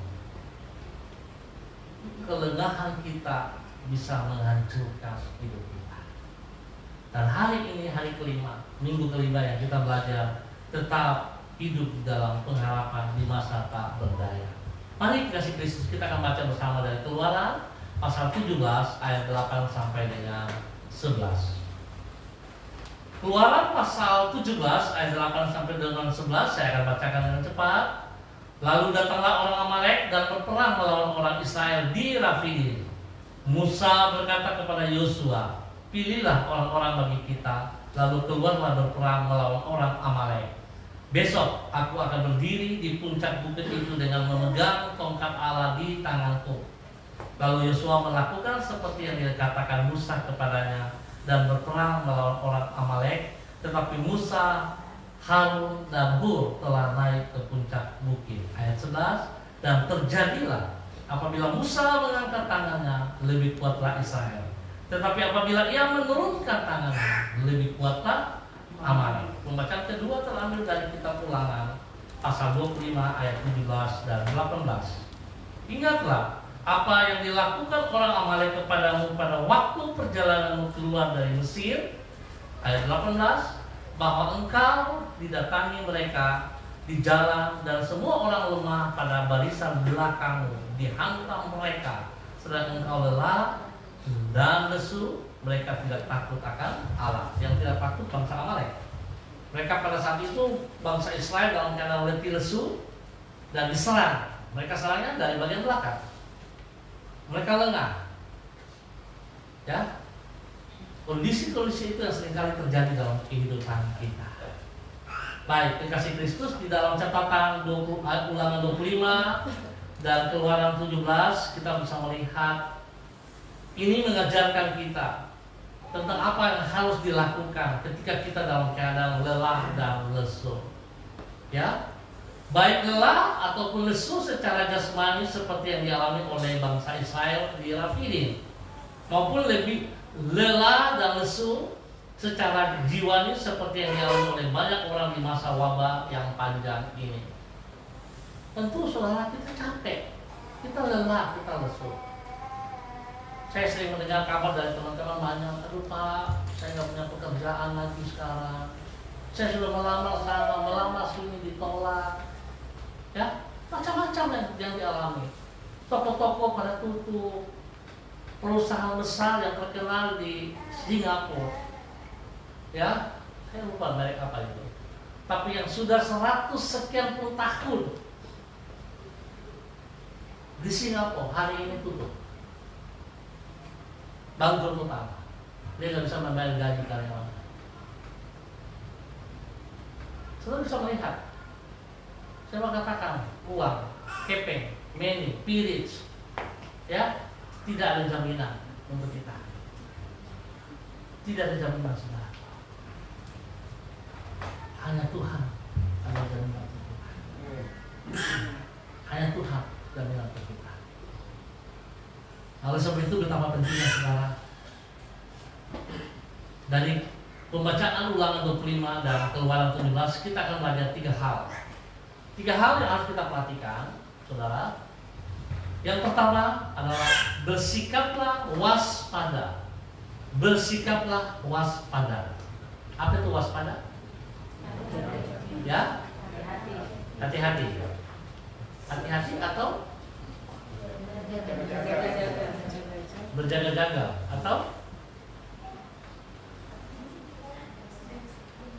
Kelengahan kita bisa menghancurkan hidup kita. Dan hari ini hari kelima, minggu kelima yang kita belajar tetap hidup dalam pengharapan di masa tak berdaya. Mari kasih Kristus, kita akan baca bersama dari Keluaran pasal 17 ayat 8 sampai dengan 11. Keluaran pasal 17 ayat 8 sampai dengan 11, saya akan bacakan dengan cepat. Lalu datanglah orang Amalek dan berperang melawan orang Israel di Rafidim. Musa berkata kepada Yosua, pilihlah orang-orang bagi kita, lalu keluarlah berperang melawan orang Amalek. Besok aku akan berdiri di puncak bukit itu dengan memegang tongkat Allah di tanganku. Lalu Yosua melakukan seperti yang dikatakan Musa kepadanya dan berperang melawan orang Amalek. Tetapi Musa, Harun dan Hur telah naik ke puncak bukit. Ayat 11, dan terjadilah apabila Musa mengangkat tangannya, lebih kuatlah Israel. Tetapi apabila ia menurunkan tangannya, lebih kuatlah Amalek. Pembacaan kedua terambil dari kitab Ulangan pasal 25 ayat 17 dan 18. Ingatlah apa yang dilakukan orang Amalek kepadamu pada waktu perjalananmu keluar dari Mesir. Ayat 18, bahwa engkau didatangi mereka di jalan dan semua orang lemah pada barisan belakangmu dihantam mereka, sedang engkau lelah dan lesu. Mereka tidak takut akan Allah. Yang tidak takut bangsa Amalek. Mereka pada saat itu bangsa Israel dalam keadaan letih lesu dan diserang. Mereka serangnya dari bagian belakang. Mereka lengah. Ya, kondisi-kondisi itu yang seringkali terjadi dalam kehidupan kita. Baik, kekasih Kristus, di dalam catatan Ulangan 25 dan Keluaran 17 kita bisa melihat ini mengajarkan kita tentang apa yang harus dilakukan ketika kita dalam keadaan lelah dan lesu. Ya, baik lelah ataupun lesu secara jasmani seperti yang dialami oleh bangsa Israel di Rafidim, maupun lebih lelah dan lesu secara jiwani seperti yang dialami oleh banyak orang di masa wabah yang panjang ini. Tentu saudara, kita capek, kita lelah, kita lesu. Saya sering mendengar kabar dari teman-teman banyak, aduh Pak, saya nggak punya pekerjaan lagi sekarang. Saya sudah melamar sana, melamar sini, ditolak. Ya, macam-macam yang dialami. Toko-toko pada tutup, perusahaan besar yang terkenal di Singapura. Ya, saya lupa merek apa itu. Tapi yang sudah 100 sekian puluh tahun di Singapura hari ini tutup. Bangkrut total. Dia nggak bisa membayar gaji karyawan. Saudara bisa melihat. Saya mau katakan, uang, kepeng, meni, pirits, ya, tidak ada jaminan untuk kita. Tidak ada jaminan, saudara. Hanya Tuhan ada jaminan untuk kita. Hanya Tuhan jaminan untuk kita. Oleh sebab itu betapa pentingnya saudara, dari pembacaan Ulangan 25 dan Keluaran 17 kita akan belajar 3 hal. 3 hal yang harus kita perhatikan, saudara. Yang pertama adalah bersikaplah waspada. Bersikaplah waspada. Apa itu waspada? Ya, hati-hati. Hati-hati atau berjaga-jaga atau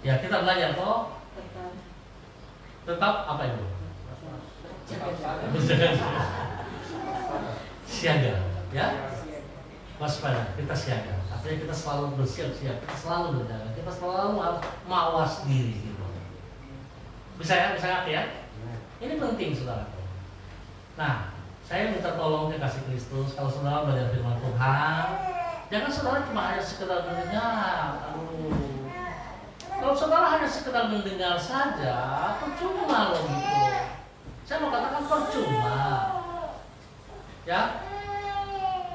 ya kita belajar toh tetap apa itu? Berjaga-jaga. Siaga, ya. Waspada, kita siaga. Artinya kita selalu bersiap-siap, kita selalu berjaga, kita selalu harus mawas diri gitu. Bisa ya, bisa ngerti ya? Ini penting saudara. Nah, saya minta tolong kasih Kristus, kalau saudara belajar firman Tuhan, jangan saudara cuma hanya sekedar mendengar. Kalau saudara hanya sekedar mendengar saja, percuma loh gitu. Saya mau katakan percuma. Ya,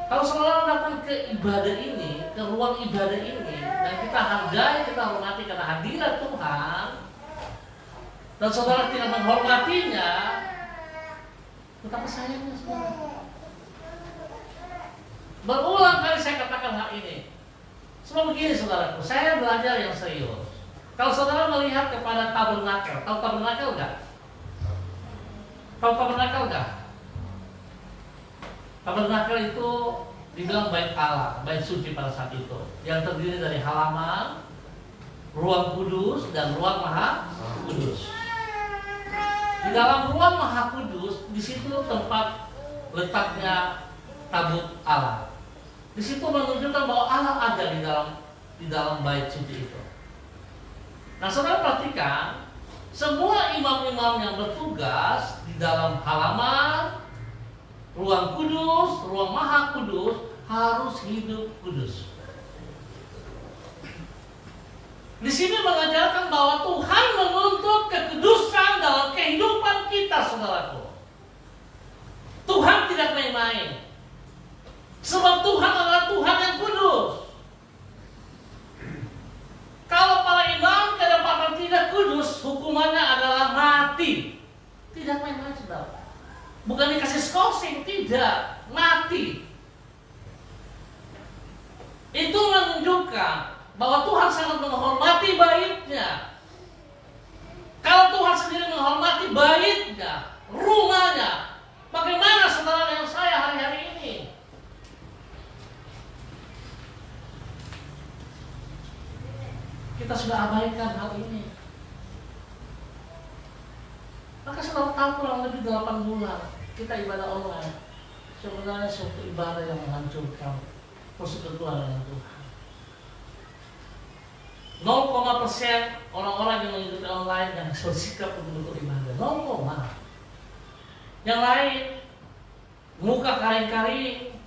kalau saudara datang ke ibadah ini, ke ruang ibadah ini, dan kita hargai, kita hormati karena hadirat Tuhan, dan saudara tidak menghormatinya, betapa sayangnya saudara. Berulang kali saya katakan hal ini. Sebab begini saudaraku, saya belajar yang serius. Kalau saudara melihat kepada tabernakel, tahu tabernakel enggak? Tahu tabernakel enggak? Tabernakel itu dibilang bait Allah, bait suci pada saat itu, yang terdiri dari halaman, ruang kudus, dan ruang maha kudus. Di dalam ruang maha kudus, di situ tempat letaknya tabut Allah. Di situ menunjukkan bahwa Allah ada di dalam bait suci itu. Nah, saudara perhatikan, semua imam-imam yang bertugas di dalam halaman, ruang kudus, ruang maha kudus harus hidup kudus. Di sini mengajarkan bahwa Tuhan menuntut kekudusan dalam kehidupan kita, saudaraku. Tuhan tidak main-main. Sebab Tuhan adalah Tuhan yang kudus. Kalau para imam kedapatan tidak kudus, hukumannya adalah mati. Tidak main-main, saudara. Bukan dikasih skorsing, tidak, mati. Itu menunjukkan bahwa Tuhan sangat menghormati baitnya. Kalau Tuhan sendiri menghormati baitnya, rumahnya, bagaimana saudara yang saya hari-hari ini? Kita sudah abaikan hal ini. Maka saudara tahu kurang lebih 8 bulan kita ibadah online, sebenarnya suatu ibadah yang menghancurkan persekutuan dengan Tuhan. 0,% orang-orang yang mengikuti online yang bersikap untuk beribadah. 0, yang lain muka kering-kering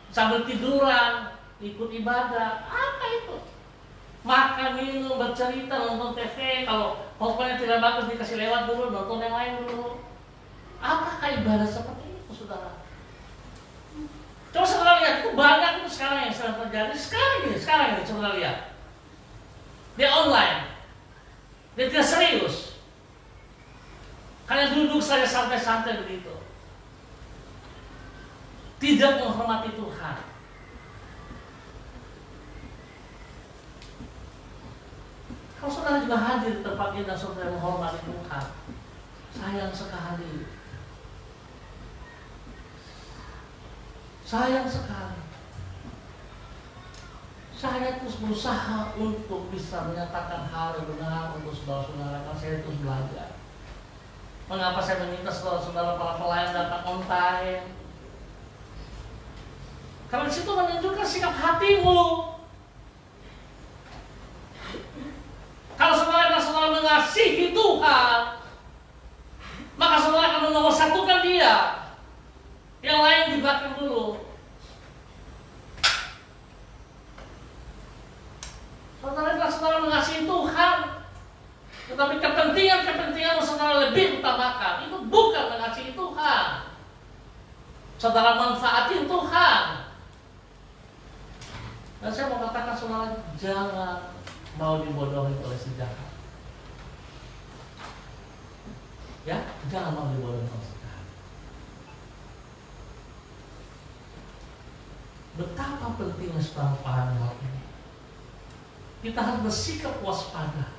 sambil tiduran ikut ibadah. Apa itu? Makan, minum, bercerita, nonton TV. Kalau pokoknya tidak bagus dikasih lewat dulu, nonton yang lain dulu. Apakah ibadah seperti itu, saudara? Coba saudara lihat, itu banyak itu sekarang yang sedang terjadi. Sekarang ini saudara lihat. Dia online. Dia tidak serius. Hanya duduk saja santai-santai begitu. Tidak menghormati Tuhan. Kalau saudara juga hadir di tempat ini dan saudara menghormati Tuhan, sayang sekali. Sayang sekali. Saya terus berusaha untuk bisa menyatakan hal yang benar untuk saudara-saudara, karena saya terus belajar. Mengapa saya meminta saudara-saudara para pelayan datang on time? Karena disitu menunjukkan sikap hatimu. Kalau saudara dan saudara mengasihi Tuhan, maka saudara akan menomorsatukan Dia. Yang lain di belakang dulu. Saudara dan saudara mengasihi Tuhan, tetapi kepentingan saudara lebih utamakan. Itu bukan mengasihi Tuhan. Saudara manfaatin Tuhan. Dan saya mau katakan saudara, jangan mau dibodohi oleh si jahat. Ya, jangan mau dibodohi oleh si jahat. Betapa pentingnya saudara paham hal ini. Kita harus bersikap waspada.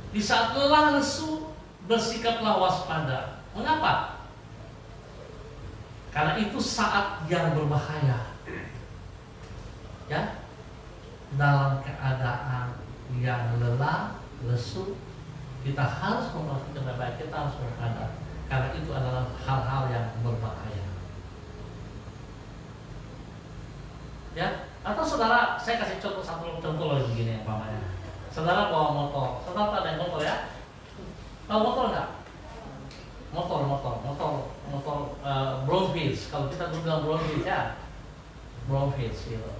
Di saat lelah lesu, bersikaplah waspada. Mengapa? Karena itu saat yang berbahaya. Ya, dalam keadaan yang lelah, lesu, kita harus memperhatikan baik-baik, kita harus waspada. Karena itu adalah hal-hal yang berbahaya. Ya, atau saudara, saya kasih satu contoh lagi begini umpamanya. Saudara bawa motor, saudara tahu ada motor ya? Tahu motor nggak? Motor Brown Hills. Kalau kita dulu bilang Brown Hills ya, Brown Hills gitu.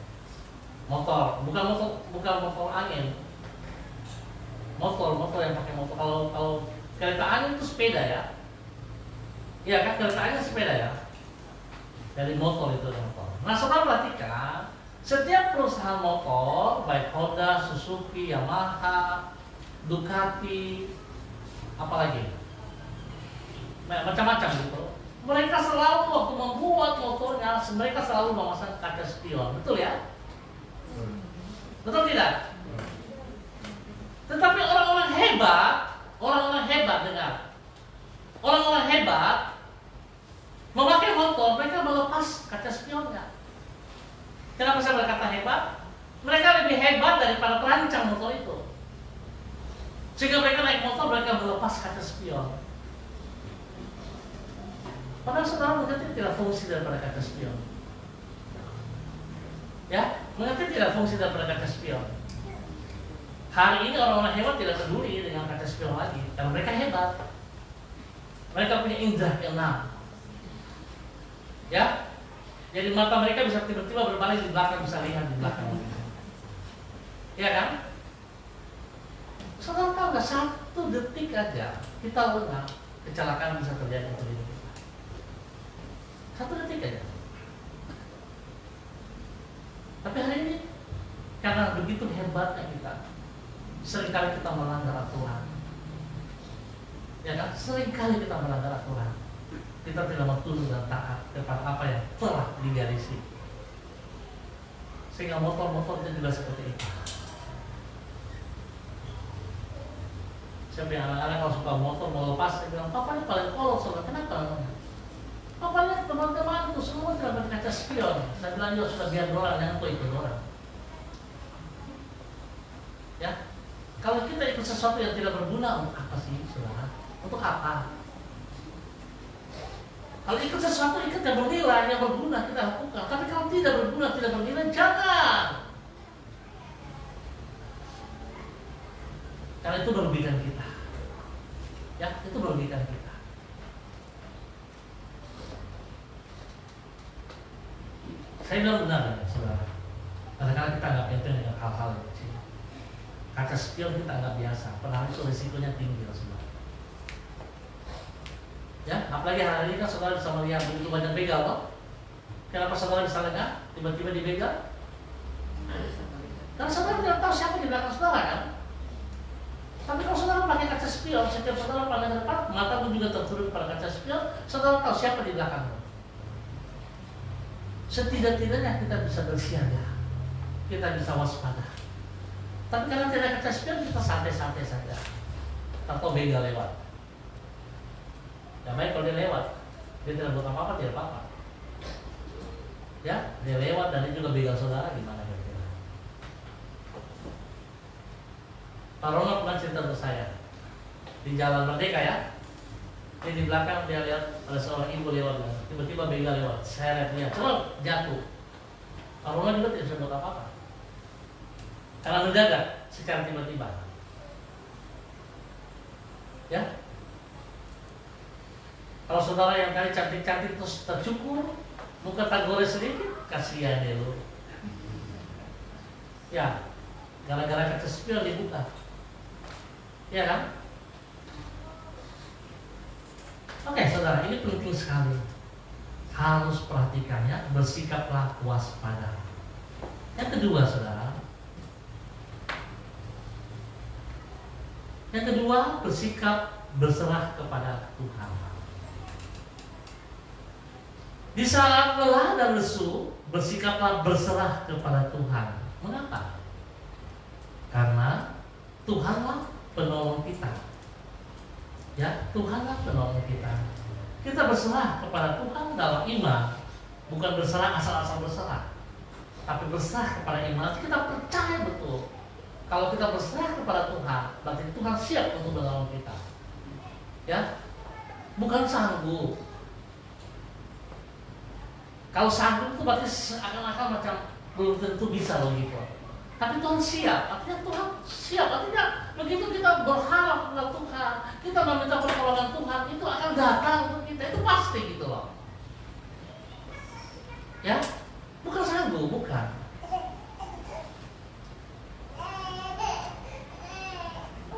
Motor, bukan motor angin. Motor yang pakai motor. Kalau kereta angin itu sepeda ya. Iya kan, kereta angin sepeda ya. Dari motor itu motor. Nah, saudara perhatikan, setiap perusahaan motor, baik Honda, Suzuki, Yamaha, Ducati, apalagi macam-macam gitu. Mereka selalu waktu membuat motornya, mereka selalu memasang kaca spion, betul ya? Betul tidak? Tetapi orang-orang hebat dengar, orang-orang hebat memakai motor, mereka melepas kaca spionnya. Kenapa saya berkata hebat? Mereka lebih hebat daripada perancang motor itu. Sehingga mereka naik motor, mereka melepas kaca spion. Padahal saudara mengerti tidak fungsi daripada kaca spion. Ya, mengerti tidak fungsi daripada kaca spion. Hari ini orang-orang hebat tidak peduli dengan kaca spion lagi, karena mereka hebat. Mereka punya indera keenam. Ya, jadi mata mereka bisa tiba-tiba berbalik di belakang, bisa lihat di belakang. Ya kan? Saudara tahu nggak, 1 detik aja kita lengah, kecelakaan bisa terjadi di hidup kita. 1 detik aja. Tapi hari ini karena begitu hebatnya kita, seringkali kita melanggar aturan. Ya kan? Seringkali kita melanggar aturan. Kita tidak mau tunduk dan taat kepada apa yang telah digarisi. Sehingga motor-motor itu juga seperti itu. Siapa yang anak-anak kalau suka motor mau lepas, dia bilang, "Papa ini paling kolot, saudara." Kenapa? "Papa lihat teman-teman itu semua tidak berkaca spion." Saya bilang, "Ya sudah, biar dorang yang itu dorang." Ya, kalau kita ikut sesuatu yang tidak berguna, untuk apa sih, saudara? Untuk apa? Kalau ikut sesuatu, ikut yang bernilai, yang berguna, kita lakukan. Tapi kalau tidak berguna, tidak bernilai, jangan. Karena itu merugikan kita. Ya, itu merugikan kita. Saya bilang benar ya, saudara. Kadang-kadang kita nggak penting dengan hal-hal yang kecil. Kaca spion kita nggak biasa, padahal itu risikonya tinggi, saudara. Ya, apalagi hari ini kan saudara bisa melihat begitu banyak begal, toh? Kenapa saudara bisa lengah tiba-tiba dibegal? Karena saudara tidak tahu siapa di belakang saudara, kan? Tapi kalau saudara pakai kaca spion, setiap saudara pandang ke depan, mata pun juga tertuju pada kaca spion, saudara tahu siapa di belakang. Setidak-tidaknya kita bisa bersiaga, kita bisa waspada. Tapi karena tidak kaca spion, kita santai-santai saja. Atau begal lewat. Ya baik kalau dia lewat, dia tidak buat apa-apa, tidak apa-apa. Ya, dia lewat dan dia juga begal saudara, gimana kira-kira? Pak Ronald pernah cerita ke saya di Jalan Merdeka ya. Dia di belakang dia lihat ada seorang ibu lewat, tiba-tiba begal lewat, seret dia, terus jatuh. Pak Ronald juga tidak bisa buat apa-apa, karena mendadak secara tiba-tiba. Ya. Kalau saudara yang tadi cantik-cantik terus tercukur, muka tak gores sedikit, kasihan ya lu. Ya, gara-gara kaca spion dibuka. Ya kan? Oke, saudara, ini penting sekali. Harus perhatikannya, bersikaplah waspada. Yang kedua, saudara. Yang kedua, bersikap berserah kepada Tuhan. Di saat lelah dan lesu, bersikaplah berserah kepada Tuhan. Mengapa? Karena Tuhanlah penolong kita. Tuhanlah penolong kita. Kita berserah kepada Tuhan dalam iman, bukan berserah asal-asal berserah, tapi berserah kepada iman. Kita percaya betul kalau kita berserah kepada Tuhan, berarti Tuhan siap untuk menolong kita. Ya, bukan sanggup. Kalau sanggup itu berarti akan macam belum tentu bisa begitu. Tapi Tuhan siap, artinya Tuhan siap, artinya begitu kita berharap kepada Tuhan, kita meminta pertolongan Tuhan, itu akan datang untuk kita, itu pasti gitu loh. Ya, bukan sanggup, bukan.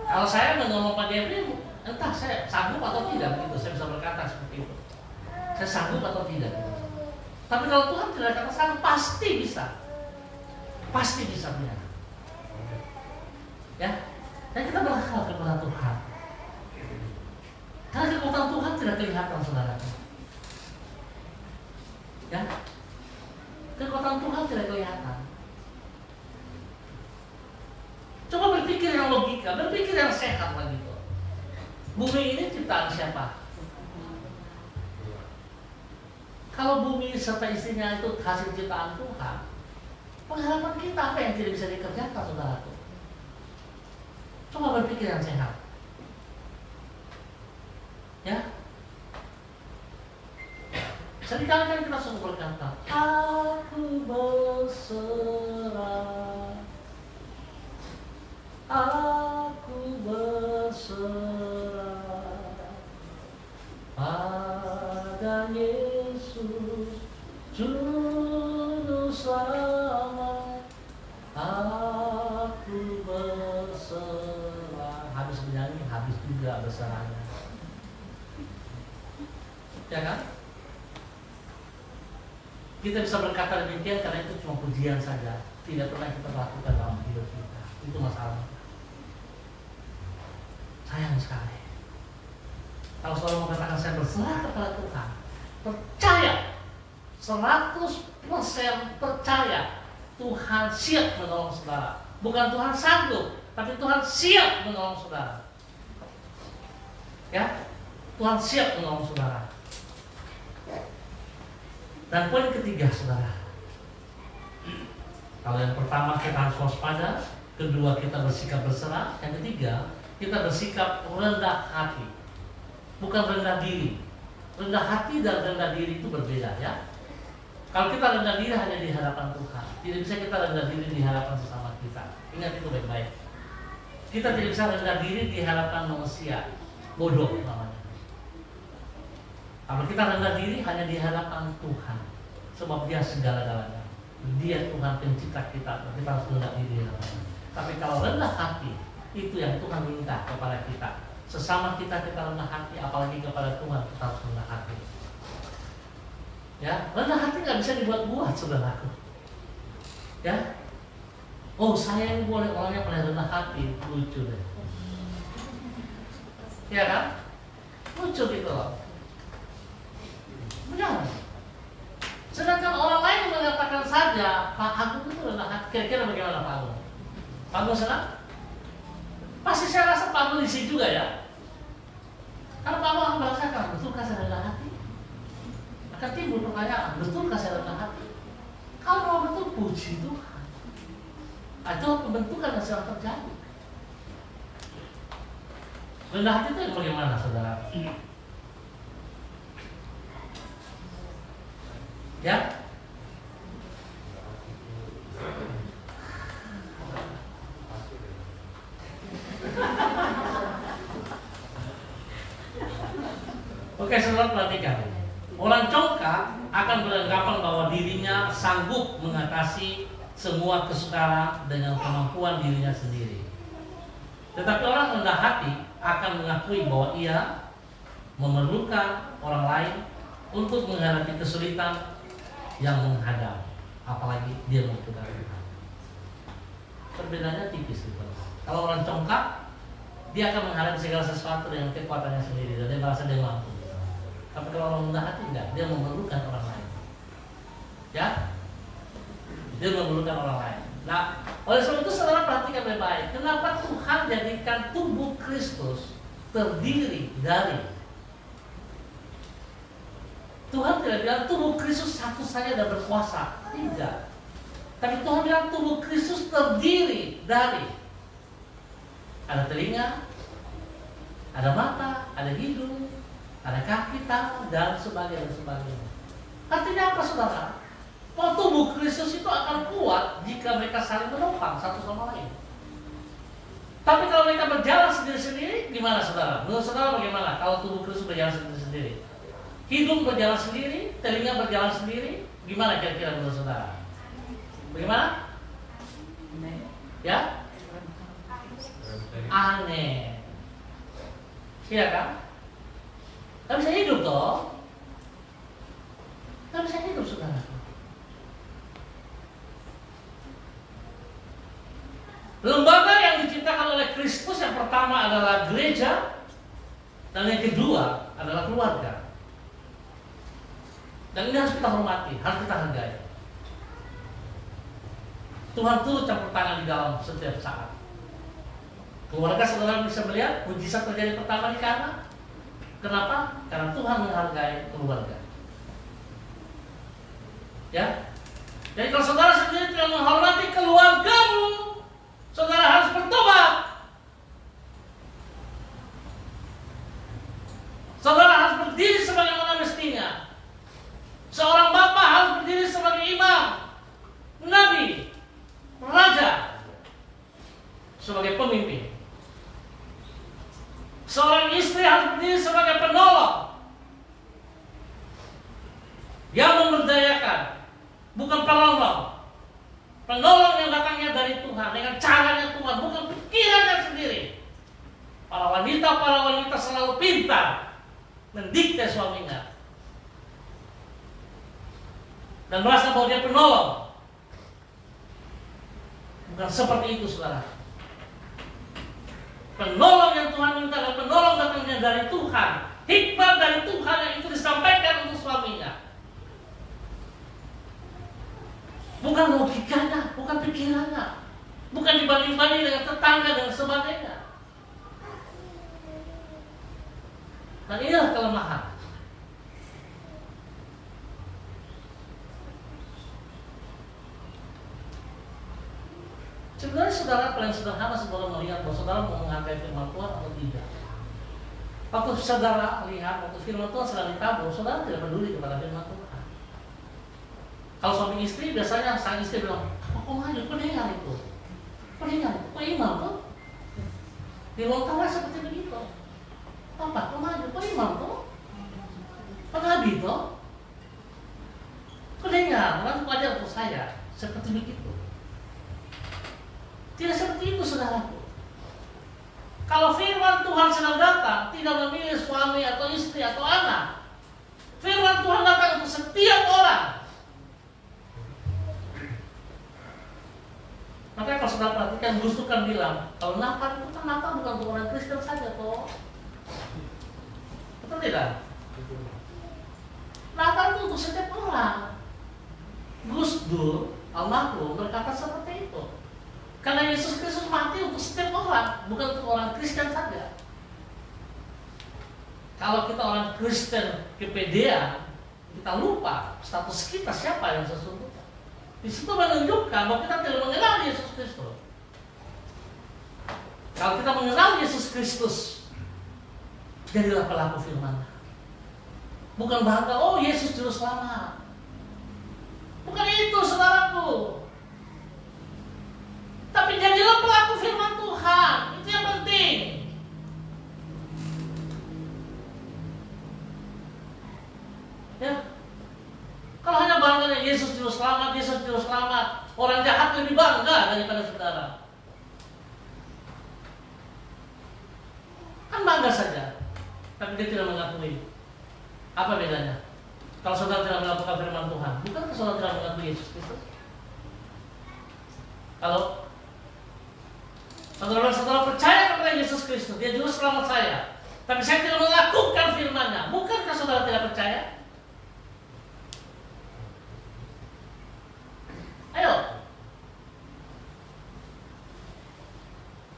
Kalau saya menolong Pak Jeffrey, entah saya sanggup atau tidak, gitu. Saya bisa berkata seperti itu. Saya sanggup atau tidak. Gitu. Tapi kalau Tuhan tidak kata sanggup, pasti bisa. Pasti bisa punya. Ya, dan kita berharap kepada Tuhan. Karena kekuatan Tuhan tidak kelihatan, saudara. Ya, kekuatan Tuhan tidak kelihatan. Coba berpikir yang logika, berpikir yang sehat lagi tuh. Bumi ini ciptaan siapa? Kalau bumi serta isinya itu hasil ciptaan Tuhan, pengharapan kita apa yang tidak bisa dikerjakan, saudaraku? Coba berpikir yang sehat. Ya. Seringkali kan kita selalu berkata, aku berserah, aku berserah pada Yesus Juru Selamat. Aku berserah. Habis menyanyi, habis juga berserahnya. Ya kan? Kita bisa berkata demikian karena itu cuma pujian saja, tidak pernah kita lakukan dalam hidup kita. Itu masalah. Sayang sekali. Kalau selalu mengatakan saya berserah kepada Tuhan, percaya 100% percaya Tuhan siap menolong saudara. Bukan Tuhan sanggup, tapi Tuhan siap menolong saudara. Ya, Tuhan siap menolong saudara. Dan poin ketiga, saudara. Kalau yang pertama kita harus waspada, kedua kita bersikap berserah, yang ketiga kita bersikap rendah hati, bukan rendah diri. Rendah hati dan rendah diri itu berbeda, ya. Kalau kita rendah diri hanya di hadapan Tuhan, tidak bisa kita rendah diri di hadapan sesama kita. Ingat itu baik-baik. Kita tidak bisa rendah diri di hadapan manusia, bodoh namanya. Kalau kita rendah diri hanya di hadapan Tuhan, sebab Dia segala-galanya. Dia Tuhan pencipta kita, kita harus rendah diri. Tapi kalau rendah hati, itu yang Tuhan minta kepada kita. Sesama kita rendah hati, apalagi kepada Tuhan kita harus rendah hati. Ya, rendah hati nggak bisa dibuat-buat, saudaraku. Ya, oh saya ini boleh orangnya paling rendah hati, lucu deh. Ya kan? Lucu gitu loh. Benar. Sedangkan orang lain mengatakan saja Pak Agung itu rendah hati. Kira-kira bagaimana Pak Agung? Pak Agung senang? Pasti saya rasa Pak Agung isi juga ya. Karena Pak Agung akan merasakan, betulkah saya rendah hati? Akan timbul pertanyaan, betulkah saya rendah hati? Kalau betul, puji Tuhan. Itu pembentukan yang sedang terjadi. Rendah hati itu bagaimana, saudara? Ya. Oke, saudara perhatikan. Orang congkak akan beranggapan bahwa dirinya sanggup mengatasi semua kesukaran dengan kemampuan dirinya sendiri. Tetapi orang rendah hati akan mengakui bahwa ia memerlukan orang lain untuk menghadapi kesulitan yang menghadap, apalagi dia membutuhkan Tuhan. Perbedaannya tipis gitu. Kalau orang congkak, dia akan menghadapi segala sesuatu dengan kekuatannya sendiri dan dia merasa dia mampu. Tapi kalau orang rendah hati enggak, dia memerlukan orang lain. Ya, dia memerlukan orang lain. Nah, oleh sebab itu saudara perhatikan baik-baik. Kenapa Tuhan jadikan tubuh Kristus terdiri dari. Tuhan tidak bilang tubuh Kristus satu saja dan berkuasa. Tidak. Tapi Tuhan bilang tubuh Kristus terdiri dari. Ada telinga, ada mata, ada hidung, ada kaki, tangan, dan sebagainya. Artinya apa, saudara? Bahwa tubuh Kristus itu akan kuat jika mereka saling menopang satu sama lain. Tapi kalau mereka berjalan sendiri-sendiri, gimana, saudara? Menurut saudara bagaimana kalau tubuh Kristus berjalan sendiri-sendiri? Hidung berjalan sendiri, telinga berjalan sendiri, gimana kira-kira menurut saudara? Bagaimana? Ya? Aneh. Iya kan? Gak bisa hidup toh. Gak bisa hidup, saudara. Lembaga yang diciptakan oleh Kristus yang pertama adalah gereja, dan yang kedua adalah keluarga. Dan ini harus kita hormati, harus kita hargai. Tuhan turut campur tangan di dalam setiap saat. Keluarga, saudara bisa melihat mujizat terjadi pertama di Kana. Kenapa? Karena Tuhan menghargai keluarga. Ya. Jadi kalau saudara sendiri tidak menghormati keluargamu, saudara harus bertobat. Saudara harus berdiri sebagaimana mestinya. Seorang bapak harus berdiri sebagai imam, nabi, raja, sebagai pemimpin. Seorang istri harus berdiri sebagai penolong yang memberdayakan, bukan penolong. Penolong yang datangnya dari Tuhan dengan caranya Tuhan, bukan pikirannya sendiri. Para wanita selalu pintar mendikte suaminya dan merasa bahwa dia penolong. Bukan seperti itu, saudara. Penolong yang Tuhan minta adalah penolong datangnya dari Tuhan. Hikmat dari Tuhan yang itu disampaikan untuk suaminya. Bukan logikanya, bukan pikirannya, bukan dibanding-banding dengan tetangga dan sebagainya. Dan inilah kelemahan. Sebenarnya saudara paling sederhana sebelum melihat bahwa saudara mau menghargai firman Tuhan atau tidak. Waktu saudara lihat waktu firman Tuhan sedang ditabur, saudara tidak peduli kepada firman Tuhan. Kalau suami istri biasanya sang istri bilang, kok maju, pendengar itu, kok imam tuh? Di ruang tawa seperti begitu. Apa? Kok maju, kok imam tuh? Kok nabi tuh? Pendengar, nanti ajar untuk saya seperti begitu. Tidak seperti itu, saudaraku. Kalau firman Tuhan sedang datang, tidak memilih suami atau istri atau anak. Firman Tuhan datang untuk setiap orang. Makanya kalau saudara perhatikan, Gus Dur kan bilang, kalau Natal itu kan Natal bukan untuk orang Kristen saja toh. Betul tidak? Natal itu untuk setiap orang. Gus Dur almarhum berkata seperti itu. Karena Yesus Kristus mati untuk setiap orang, bukan untuk orang Kristen saja. Kalau kita orang Kristen kepedean, kita lupa status kita siapa yang sesungguhnya. Di situ menunjukkan bahwa kita tidak mengenal Yesus Kristus. Kalau kita mengenal Yesus Kristus, jadilah pelaku firman. Bukan bangga, oh Yesus juru selamat. Bukan itu, saudaraku. Tapi jadilah pelaku firman Tuhan. Itu yang penting. Ya. Kalau hanya bangga Yesus juru selamat, Yesus juru selamat, orang jahat lebih bangga daripada saudara. Kan bangga saja, tapi dia tidak mengakui. Apa bedanya? Kalau saudara tidak melakukan firman Tuhan, bukankah saudara tidak mengakui Yesus Kristus? Kalau saudara percaya kepada Yesus Kristus, dia juru selamat saya, tapi saya tidak melakukan firman-Nya, bukankah saudara tidak percaya? Ayo.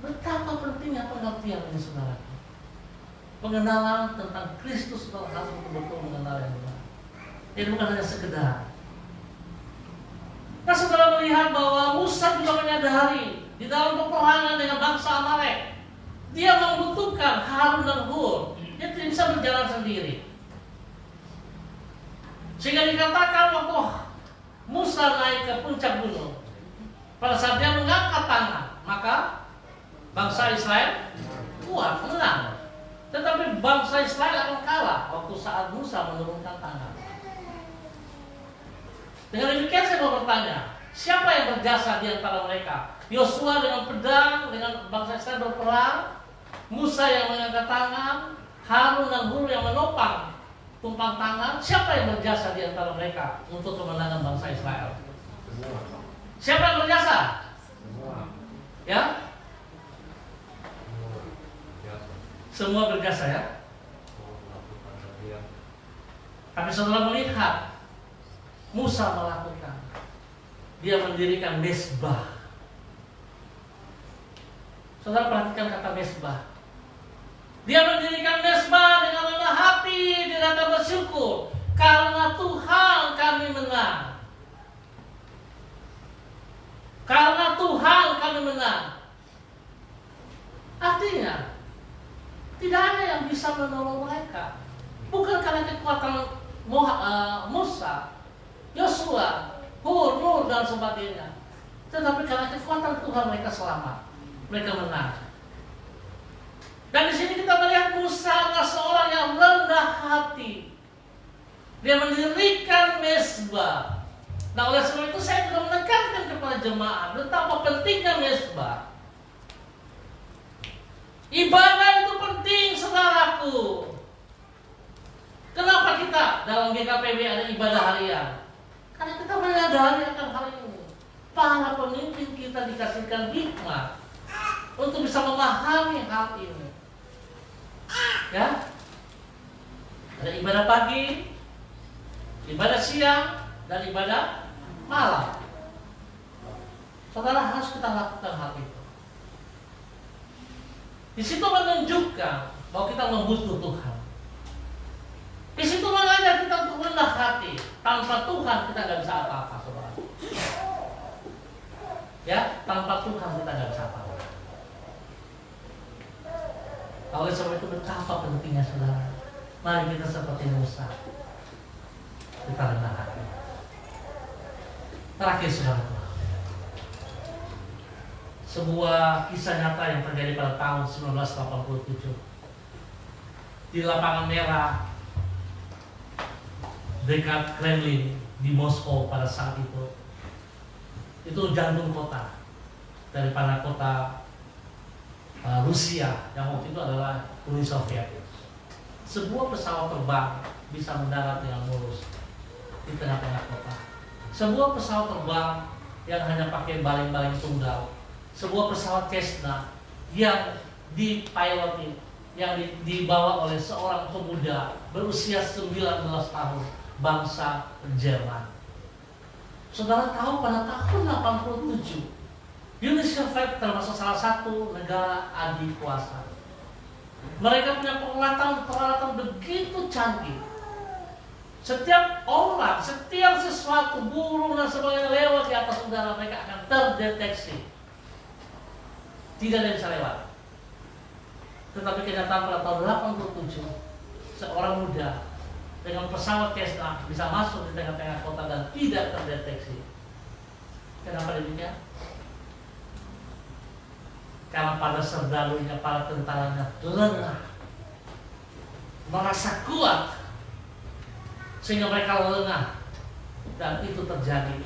Betapa pentingnya pengertian ini, saudara. Pengenalan tentang Kristus harus betul-betul mengenal yang benar. Jadi bukan hanya sekedar. Nah, saudara melihat bahwa Musa juga menyadari di dalam peperangan dengan bangsa Amalek, dia membutuhkan Harun dan Hur. Dia tidak bisa berjalan sendiri. Sehingga dikatakan waktu Musa naik ke puncak gunung, pada saat dia mengangkat tangan, maka bangsa Israel kuat, menang. Tetapi bangsa Israel akan kalah waktu saat Musa menurunkan tangan. Dengan demikian saya mau bertanya, siapa yang berjasa di antara mereka? Yosua dengan pedang, dengan bangsa Israel berperang, Musa yang mengangkat tangan, Harun dan Hur yang menopang tumpang tangan. Siapa yang berjasa di antara mereka untuk kemenangan bangsa Israel? Siapa yang berjasa? Ya? Semua berjasa ya. Tapi saudara melihat Musa melakukan, dia mendirikan mezbah. Saudara perhatikan kata mezbah. Dia mendirikan mezbah dengan rendah hati, dia datang bersyukur karena Tuhan kami menang. Karena Tuhan kami menang. Artinya tidak ada yang bisa menolong mereka. Bukan karena kekuatan Musa, Yosua, Hur, Nur dan sebagainya, tetapi karena kekuatan Tuhan mereka selamat, mereka menang. Dan di sini kita melihat Musa adalah seorang yang rendah hati. Dia mendirikan mezbah. Nah, oleh sebab itu saya juga menekankan kepada jemaat betapa pentingnya mezbah. Ibadah itu penting, saudaraku. Kenapa kita dalam GKPB ada ibadah harian? Karena kita menyadari akan hal ini. Para pemimpin kita dikasihkan hikmat untuk bisa memahami hal ini. Ya, ada ibadah pagi, ibadah siang, dan ibadah malam. Saudara, harus kita lakukan hal itu. Di situ menunjukkan bahwa kita membutuhkan Tuhan. Di situ mengajar kita untuk rendah hati. Tanpa Tuhan kita nggak bisa apa-apa, saudara. Ya, tanpa Tuhan kita nggak bisa apa-apa. Oleh sebab itu betapa pentingnya, saudara. Mari kita seperti Musa, kita rendah hati. Terakhir, saudara, sebuah kisah nyata yang terjadi pada tahun 1987 di lapangan merah dekat Kremlin di Moskow pada saat itu. Itu jantung kota daripada kota Rusia yang waktu itu adalah Uni Soviet. Sebuah pesawat terbang bisa mendarat dengan mulus di tengah-tengah kota. Sebuah pesawat terbang yang hanya pakai baling-baling tunggal. Sebuah pesawat Cessna yang dipiloti, yang dibawa oleh seorang pemuda berusia 19 tahun, bangsa Jerman. Saudara tahu pada tahun 87 Uni Soviet termasuk salah satu negara adikuasa. Mereka punya peralatan begitu canggih. Setiap orang, setiap sesuatu, burung dan sebagainya lewat di atas udara, mereka akan terdeteksi. Tidak ada yang bisa lewat. Tetapi kenyataan pada tahun 87, seorang muda dengan pesawat Cessna bisa masuk di tengah-tengah kota dan tidak terdeteksi. Kenapa demikian? Karena pada serdalunya, para tentaranya lengah, merasa kuat, sehingga mereka lengah, dan itu terjadi.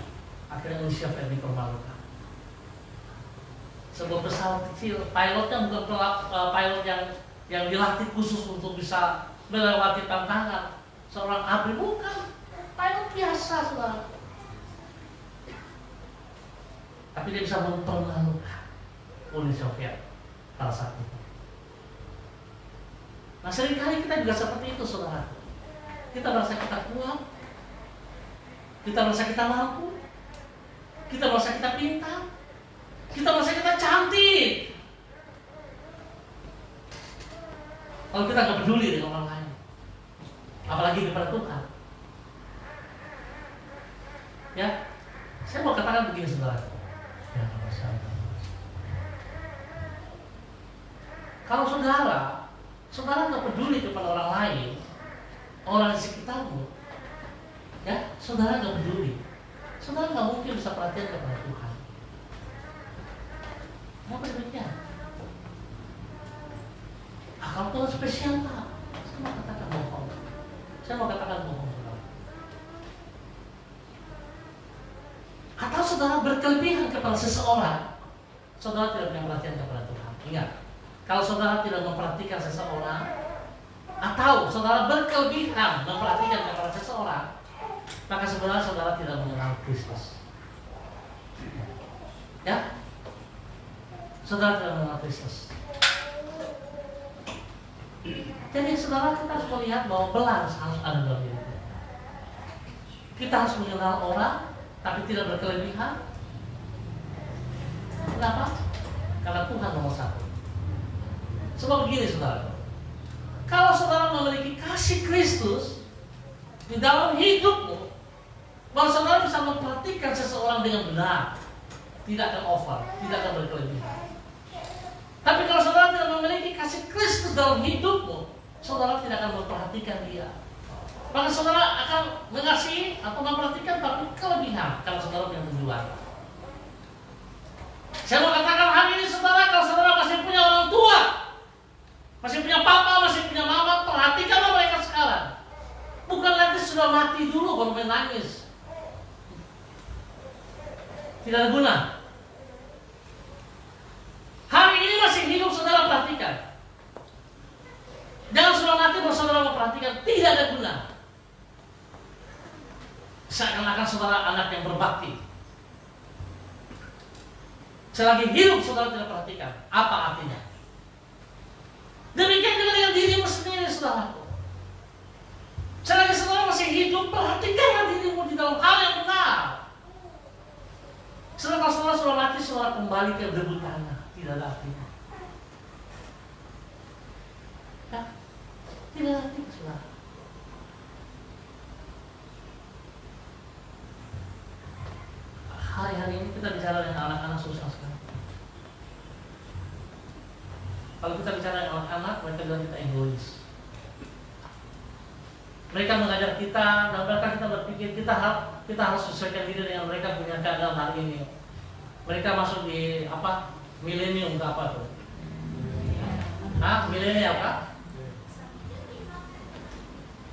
Akhirnya Uni Soviet dipermalukan. Sebuah pesawat kecil, pilotnya bukan pilot yang dilatih khusus untuk bisa melewati tantangan. Seorang abri, bukan, pilot biasa, saudara. Tapi dia bisa mempermalukan Uni Soviet pada saat itu. Nah, seringkali kita juga seperti itu, saudara. Kita merasa kita kuat, kita merasa kita mampu, kita merasa kita pintar, kita merasa kita cantik. Kalau kita nggak peduli dengan orang lain, apalagi kepada Tuhan. Ya, saya mau katakan begini saudara. Ya, kalau saudara nggak peduli kepada orang lain, orang di sekitarmu, ya, saudara nggak peduli, saudara nggak mungkin bisa perhatian kepada Tuhan. Kenapa demikian? Kalau Tuhan spesial Pak, saya mau katakan bohong. Saudara. Atau saudara berkelebihan kepada seseorang, saudara tidak punya perhatian kepada Tuhan. Ingat, kalau saudara tidak memperhatikan seseorang, atau saudara berkelebihan memperhatikan kepada seseorang, maka saudara tidak mengenal Kristus. Ya, saudara tidak mengenal Kristus. Jadi saudara, kita harus melihat bahwa balance harus ada dalam diri kita. Kita harus mengenal orang, tapi tidak berkelebihan. Kenapa? Karena Tuhan nomor satu. Sebab begini saudara, kalau saudara memiliki kasih Kristus di dalam hidupmu, bahwa saudara bisa memperhatikan seseorang dengan benar, tidak akan over, tidak akan berkelebihan. Tapi kalau saudara tidak memiliki kasih Kristus dalam hidupmu, saudara tidak akan memperhatikan dia. Maka saudara akan mengasihi atau memperhatikan tapi kelebihan kalau saudara punya tujuan. Saya mau katakan hari ini saudara, kalau saudara masih punya orang tua, masih punya papa, masih punya mama, perhatikanlah mereka sekarang. Bukan nanti sudah mati dulu baru menangis. Tidak ada guna. Hari ini masih hidup, saudara perhatikan. Jangan sudah mati baru saudara memperhatikan, tidak ada guna. Seakan-akan saudara anak yang berbakti. Selagi hidup saudara tidak perhatikan, apa artinya? Demikian juga dengan dirimu sendiri, saudaraku. Selagi saudara masih hidup, perhatikanlah dirimu di dalam hal yang benar. Setelah saudara sudah mati, saudara kembali ke debu tanah. Tidak ada artinya. Ya, tidak ada artinya, saudara. Hari-hari ini kita bicara dengan anak-anak susah sekali. Kalau kita bicara dengan anak-anak, mereka bilang kita egois. Mereka mengajar kita, dan mereka kita berpikir kita harus sesuaikan diri dengan mereka punya keadaan hari ini. Mereka masuk di apa? Milenium apa tuh? Milenial Kak?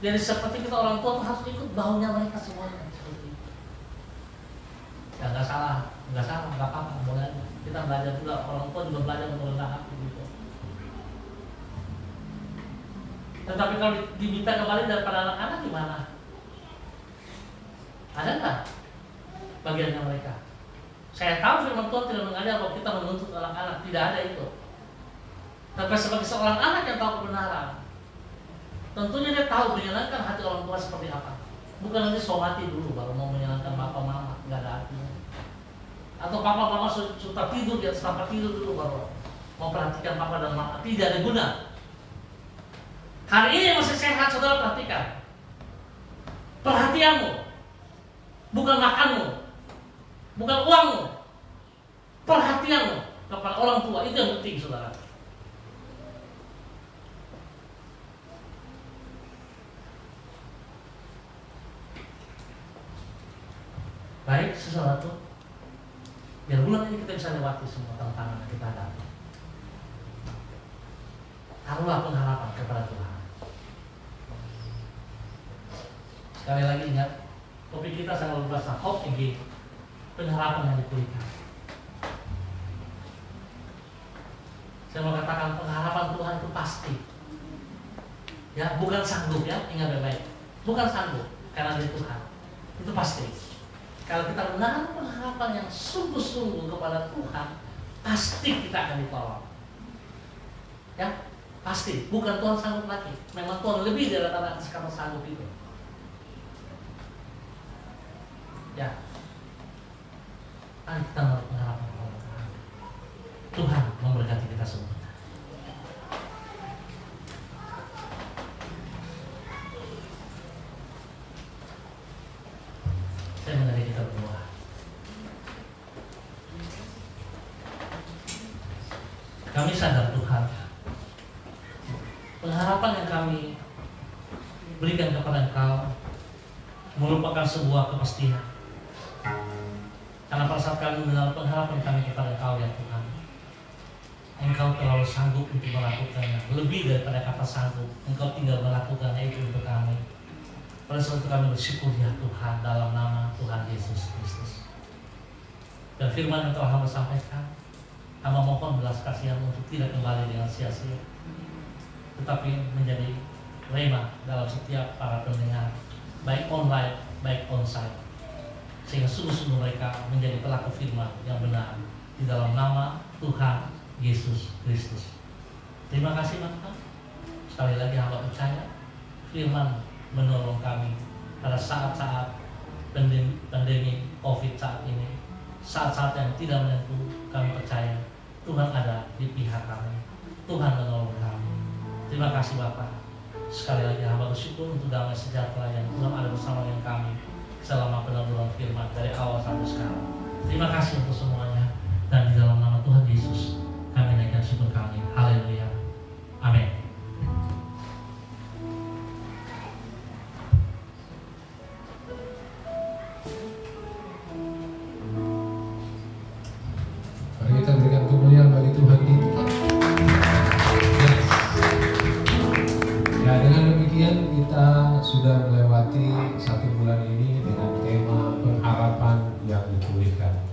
Jadi seperti kita orang tua harus ikut baunya mereka semuanya seperti itu. Ya nggak salah, nggak apa-apa, boleh aja. Kita belajar juga, orang tua juga belajar untuk rendah hati gitu. Tetapi kalau diminta kembali daripada anak-anak gimana? Ada nggak bagiannya mereka? Saya tahu firman Tuhan tidak mengajar bahwa kita menuntut anak-anak, tidak ada itu. Tapi sebagai seorang anak yang tahu kebenaran, tentunya dia tahu menyenangkan hati orang tua seperti apa. Bukan nanti somati dulu baru mau menyenangkan papa mama, nggak ada artinya. Atau papa mama sudah tidur di atas tempat tidur dulu baru mau perhatikan papa dan mama, tidak ada guna. Hari ini masih sehat, saudara perhatikan. Perhatianmu, bukan makanmu, bukan uangmu, perhatianmu kepada orang tua, itu yang penting, saudara. Baik, sesuatu biar bulan ini kita bisa lewati semua tantangan yang kita hadapi. Taruhlah pengharapan kepada Tuhan. Sekali lagi ingat, topik kita sangat luas, hope again, pengharapan yang dipulihkan. Saya mau katakan pengharapan Tuhan itu pasti. Ya, bukan sanggup ya, ingat baik-baik. Bukan sanggup karena dari Tuhan. Itu pasti. Kalau kita menaruh pengharapan yang sungguh-sungguh kepada Tuhan, pasti kita akan ditolong. Ya, pasti. Bukan Tuhan sanggup lagi. Memang Tuhan lebih dari atas kata sanggup itu. Ya, mari kita menaruh pengharapan kepada Tuhan. Tuhan memberkati kita semua. kami sadar Tuhan, pengharapan yang kami berikan kepada Engkau merupakan sebuah kepastian. Karena pada saat kami mengenal pengharapan kami kepada Engkau ya Tuhan, Engkau terlalu sanggup untuk melakukannya. Lebih daripada kata sanggup, Engkau tinggal melakukannya itu untuk kami. Pada saat itu kami bersyukur ya Tuhan, dalam nama Tuhan Yesus Kristus. Dan firman yang telah hamba sampaikan, hamba mohon belas kasihan untuk tidak kembali dengan sia-sia, tetapi menjadi rema dalam setiap para pendengar, baik online, baik onsite, sehingga sungguh-sungguh mereka menjadi pelaku firman yang benar di dalam nama Tuhan Yesus Kristus. Terima kasih Bapak. Sekali lagi hamba percaya firman menolong kami pada saat-saat pandemi COVID saat ini, saat-saat yang tidak menentu. Kami percaya Tuhan ada di pihak kami, Tuhan menolong kami. Terima kasih Bapak. Sekali lagi hamba bersyukur untuk damai sejahtera yang Tuhan ada bersama dengan kami selama penelusuran firman dari awal sampai sekarang. Terima kasih untuk semuanya, dan di dalam nama Tuhan Yesus kami naikkan syukur kami. Haleluya. Amin. Mari kita berikan kemuliaan bagi Tuhan kita. Ya, dengan demikian kita sudah melewati 1 bulan ini dengan tema pengharapan yang dipulihkan.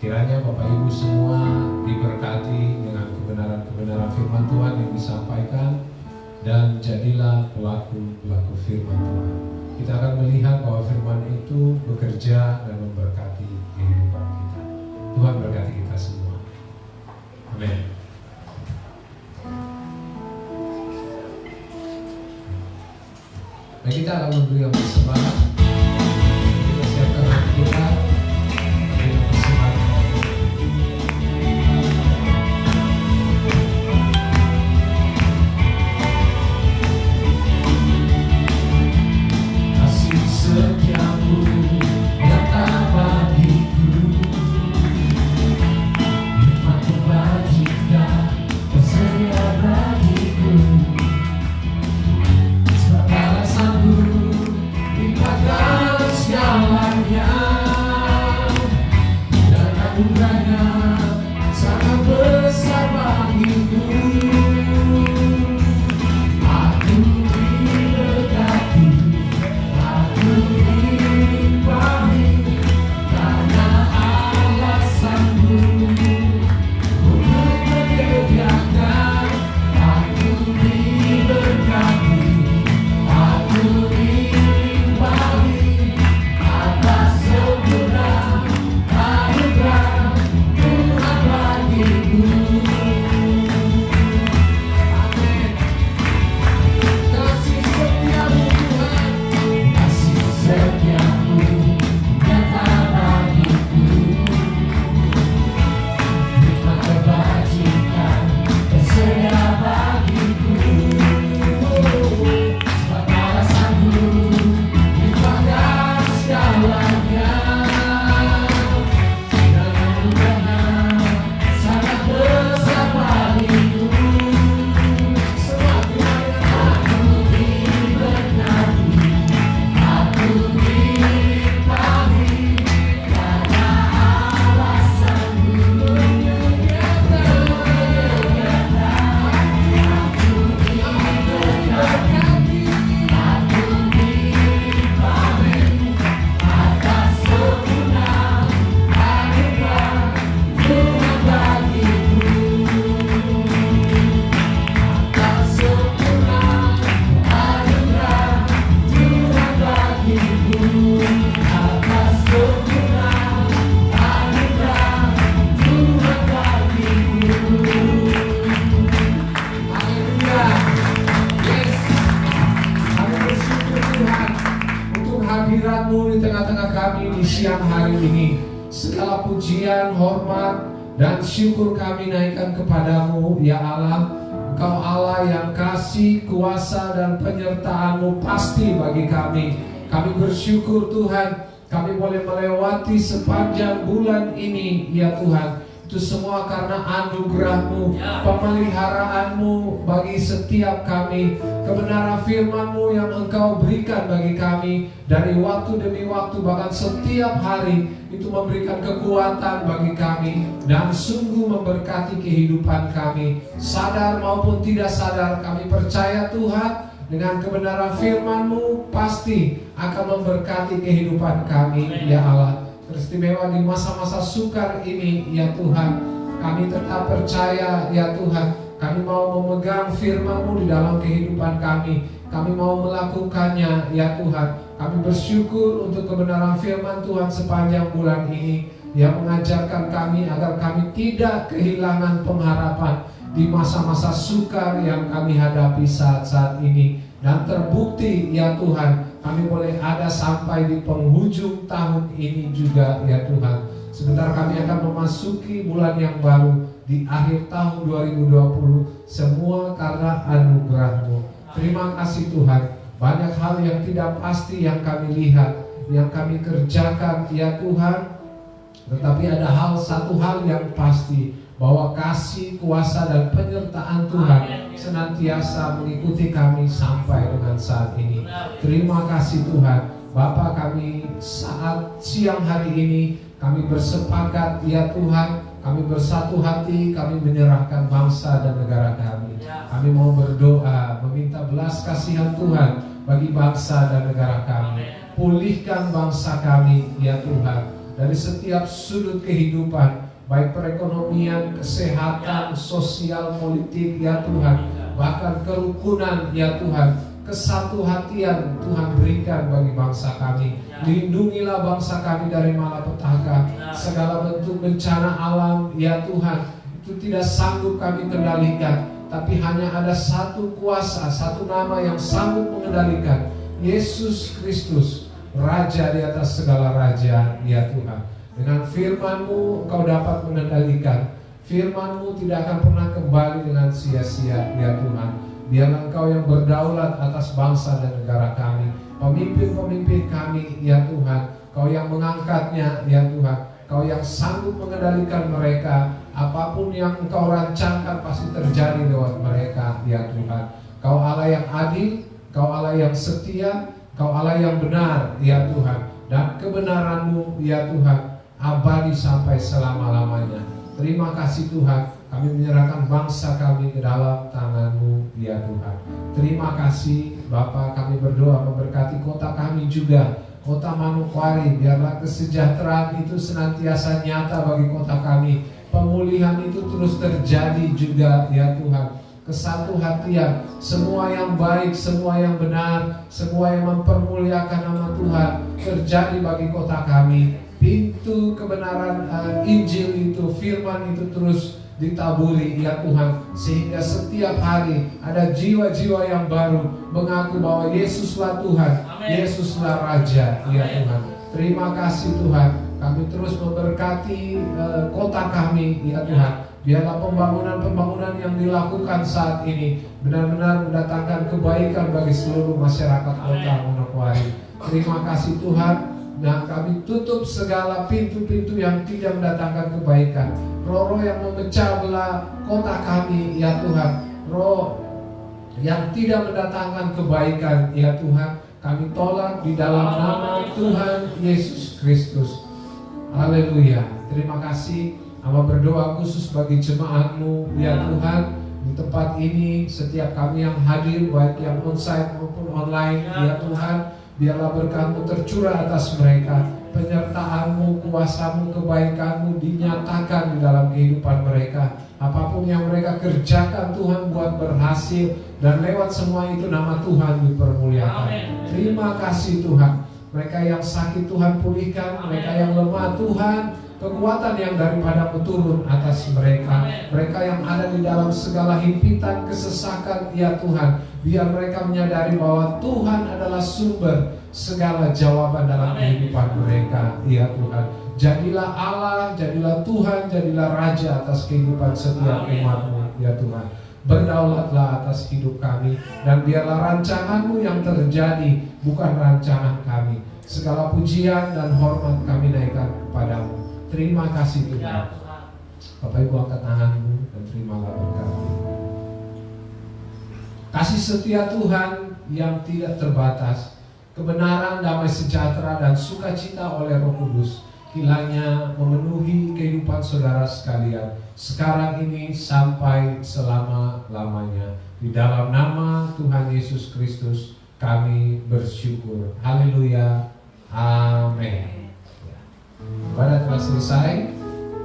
Kiranya Bapak Ibu semua diberkati dengan kebenaran-kebenaran firman Tuhan yang disampaikan, dan jadilah pelaku-pelaku firman Tuhan. Kita akan melihat bahwa firman itu bekerja dan memberkati kehidupan kita. Tuhan berkati kita semua. Amin. Nah, kita akan memberi persembahan. Kita siapkan hati kita dengan persembahan. Kasih setiamu nyata bagiku, hikmat kebajikan tersedia bagiku. Limpahkan segalanya, dan anugerahnya sangat besar bagiku. Aku diberkati, aku dilimpahi, karena alasanmu untuk menyediakan. Aku diberkati, aku dilimpahi atas segala anugerah Tuhan bagiku. Amin. Kasih setiamu Tuhan, kasih setiamu nyata bagiku, hikmat kebajikan tersedia bagiku. Sebab alasanmu limpahkan segalanya, dan anugerahnya sangat besar bagiku. Semua aku diberkati, aku dilimpahi, karena alasanmu nyata menyediakan. Aku diberkati, aku dilimpahi atas segala anugerah Tuhan bagiku. Atas segala anugerah Tuhan bagiku. Atas segala anugerah Tuhan bagiku. Haleluya. Yes. Kami bersyukur Tuhan untuk hadirat-Mu di tengah-tengah kami di siang hari ini. Segala pujian, hormat, dan syukur kami naikkan kepadamu ya Allah. Engkau Allah yang kasih, kuasa, dan penyertaan-Mu pasti bagi kami. Kami bersyukur Tuhan, kami boleh melewati sepanjang bulan ini ya Tuhan. Itu Itu semua karena anugerah-Mu, Ya. pemeliharaanmu bagi setiap kami, kebenaran firman-Mu yang Engkau berikan bagi kami dari waktu demi waktu, bahkan setiap hari itu memberikan kekuatan bagi kami dan sungguh memberkati kehidupan kami. Sadar maupun tidak sadar, kami percaya Tuhan, dengan kebenaran firman-Mu pasti akan memberkati kehidupan kami. Ya Allah, teristimewa di masa-masa sukar ini, ya Tuhan, kami tetap percaya, ya Tuhan, kami mau memegang firman-Mu di dalam kehidupan kami. Kami mau melakukannya, ya Tuhan. Kami bersyukur untuk kebenaran firman Tuhan sepanjang bulan ini yang mengajarkan kami agar kami tidak kehilangan pengharapan di masa-masa sukar yang kami hadapi saat-saat ini. Dan terbukti, ya Tuhan, kami boleh ada sampai di penghujung tahun ini juga, ya Tuhan. Sebentar kami akan memasuki bulan yang baru di akhir tahun 2020, semua karena anugerah-Mu. Terima kasih Tuhan. Banyak hal yang tidak pasti yang kami lihat, yang kami kerjakan, ya Tuhan. Tetapi ada satu hal yang pasti, bahwa kasih, kuasa, dan penyertaan Tuhan senantiasa mengikuti kami sampai dengan saat ini. Terima kasih Tuhan. Bapa, kami saat siang hari ini kami bersepakat, ya Tuhan, kami bersatu hati, kami menyerahkan bangsa dan negara kami. Kami mau berdoa, meminta belas kasihan Tuhan bagi bangsa dan negara kami. Pulihkan bangsa kami, ya Tuhan, dari setiap sudut kehidupan, baik perekonomian, kesehatan, sosial, politik, ya Tuhan, bahkan kerukunan, ya Tuhan, kesatu hatian Tuhan berikan bagi bangsa kami. Lindungilah bangsa kami dari malapetaka, segala bentuk bencana alam, ya Tuhan, itu tidak sanggup kami kendalikan, tapi hanya ada satu kuasa, satu nama yang sanggup mengendalikan, Yesus Kristus, Raja di atas segala raja, ya Tuhan. Dengan firman-Mu Engkau dapat mengendalikan. Firman-Mu tidak akan pernah kembali dengan sia-sia, ya Tuhan. Biarlah Engkau yang berdaulat atas bangsa dan negara kami. Pemimpin-pemimpin kami, ya Tuhan, Kau yang mengangkatnya, ya Tuhan. Kau yang sanggup mengendalikan mereka. Apapun yang Engkau rancangkan pasti terjadi lewat mereka, ya Tuhan. Kau Allah yang adil, Kau Allah yang setia, Kau Allah yang benar, ya Tuhan. Dan kebenaran-Mu, ya Tuhan, abadi sampai selama-lamanya. Terima kasih Tuhan, kami menyerahkan bangsa kami ke dalam tangan-Mu, ya Tuhan. Terima kasih Bapa, kami berdoa memberkati kota kami juga, kota Manokwari. Biarlah kesejahteraan itu senantiasa nyata bagi kota kami. Pemulihan itu terus terjadi juga, ya Tuhan. Kesatu hatian, semua yang baik, semua yang benar, semua yang mempermuliakan nama Tuhan terjadi bagi kota kami. Pintu kebenaran Injil itu, firman itu terus ditaburi, ya Tuhan, sehingga setiap hari ada jiwa-jiwa yang baru mengaku bahwa Yesuslah Tuhan, Yesuslah Raja, ya Tuhan. Terima kasih Tuhan, kami terus memberkati kota kami, ya Tuhan. Biarlah pembangunan-pembangunan yang dilakukan saat ini benar-benar mendatangkan kebaikan bagi seluruh masyarakat kota Manokwari. Terima kasih Tuhan. Nah, kami tutup segala pintu-pintu yang tidak mendatangkan kebaikan. Roh-roh yang memecah belah kota kami, ya Tuhan. Roh yang tidak mendatangkan kebaikan, ya Tuhan, kami tolak di dalam nama Tuhan Yesus Kristus. Haleluya. Terima kasih. Hamba berdoa khusus bagi jemaat-Mu, ya Tuhan, di tempat ini, setiap kami yang hadir, baik yang onsite maupun online, ya Tuhan. Biarlah berkat-Mu tercurah atas mereka. Penyertaan-Mu, kuasa-Mu, kebaikan-Mu dinyatakan di dalam kehidupan mereka. Apapun yang mereka kerjakan, Tuhan buat berhasil. Dan lewat semua itu nama Tuhan dipermuliakan. Terima kasih Tuhan. Mereka yang sakit Tuhan pulihkan. Mereka yang lemah Tuhan, kekuatan yang daripada-Mu turun atas mereka. Mereka yang ada di dalam segala himpitan, kesesakan, ya Tuhan, biar mereka menyadari bahwa Tuhan adalah sumber segala jawaban dalam kehidupan mereka, ya Tuhan. Jadilah Allah, jadilah Tuhan, jadilah Raja atas kehidupan setiap umat-Mu, ya Tuhan. Berdaulatlah atas hidup kami, dan biarlah rancangan-Mu yang terjadi, bukan rancangan kami. Segala pujian dan hormat kami naikkan kepadamu. Terima kasih Tuhan. Bapak Ibu angkat tanganmu dan terimalah berkat. Kasih setia Tuhan yang tidak terbatas, kebenaran, damai sejahtera, dan sukacita oleh Roh Kudus kiranya memenuhi kehidupan saudara sekalian sekarang ini sampai selama-lamanya. Di dalam nama Tuhan Yesus Kristus kami bersyukur. Haleluya. Amin. Ibadah telah selesai.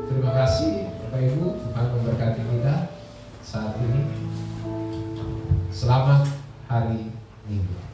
Terima kasih Bapak Ibu, Tuhan memberkati kita saat ini. Selamat hari Minggu.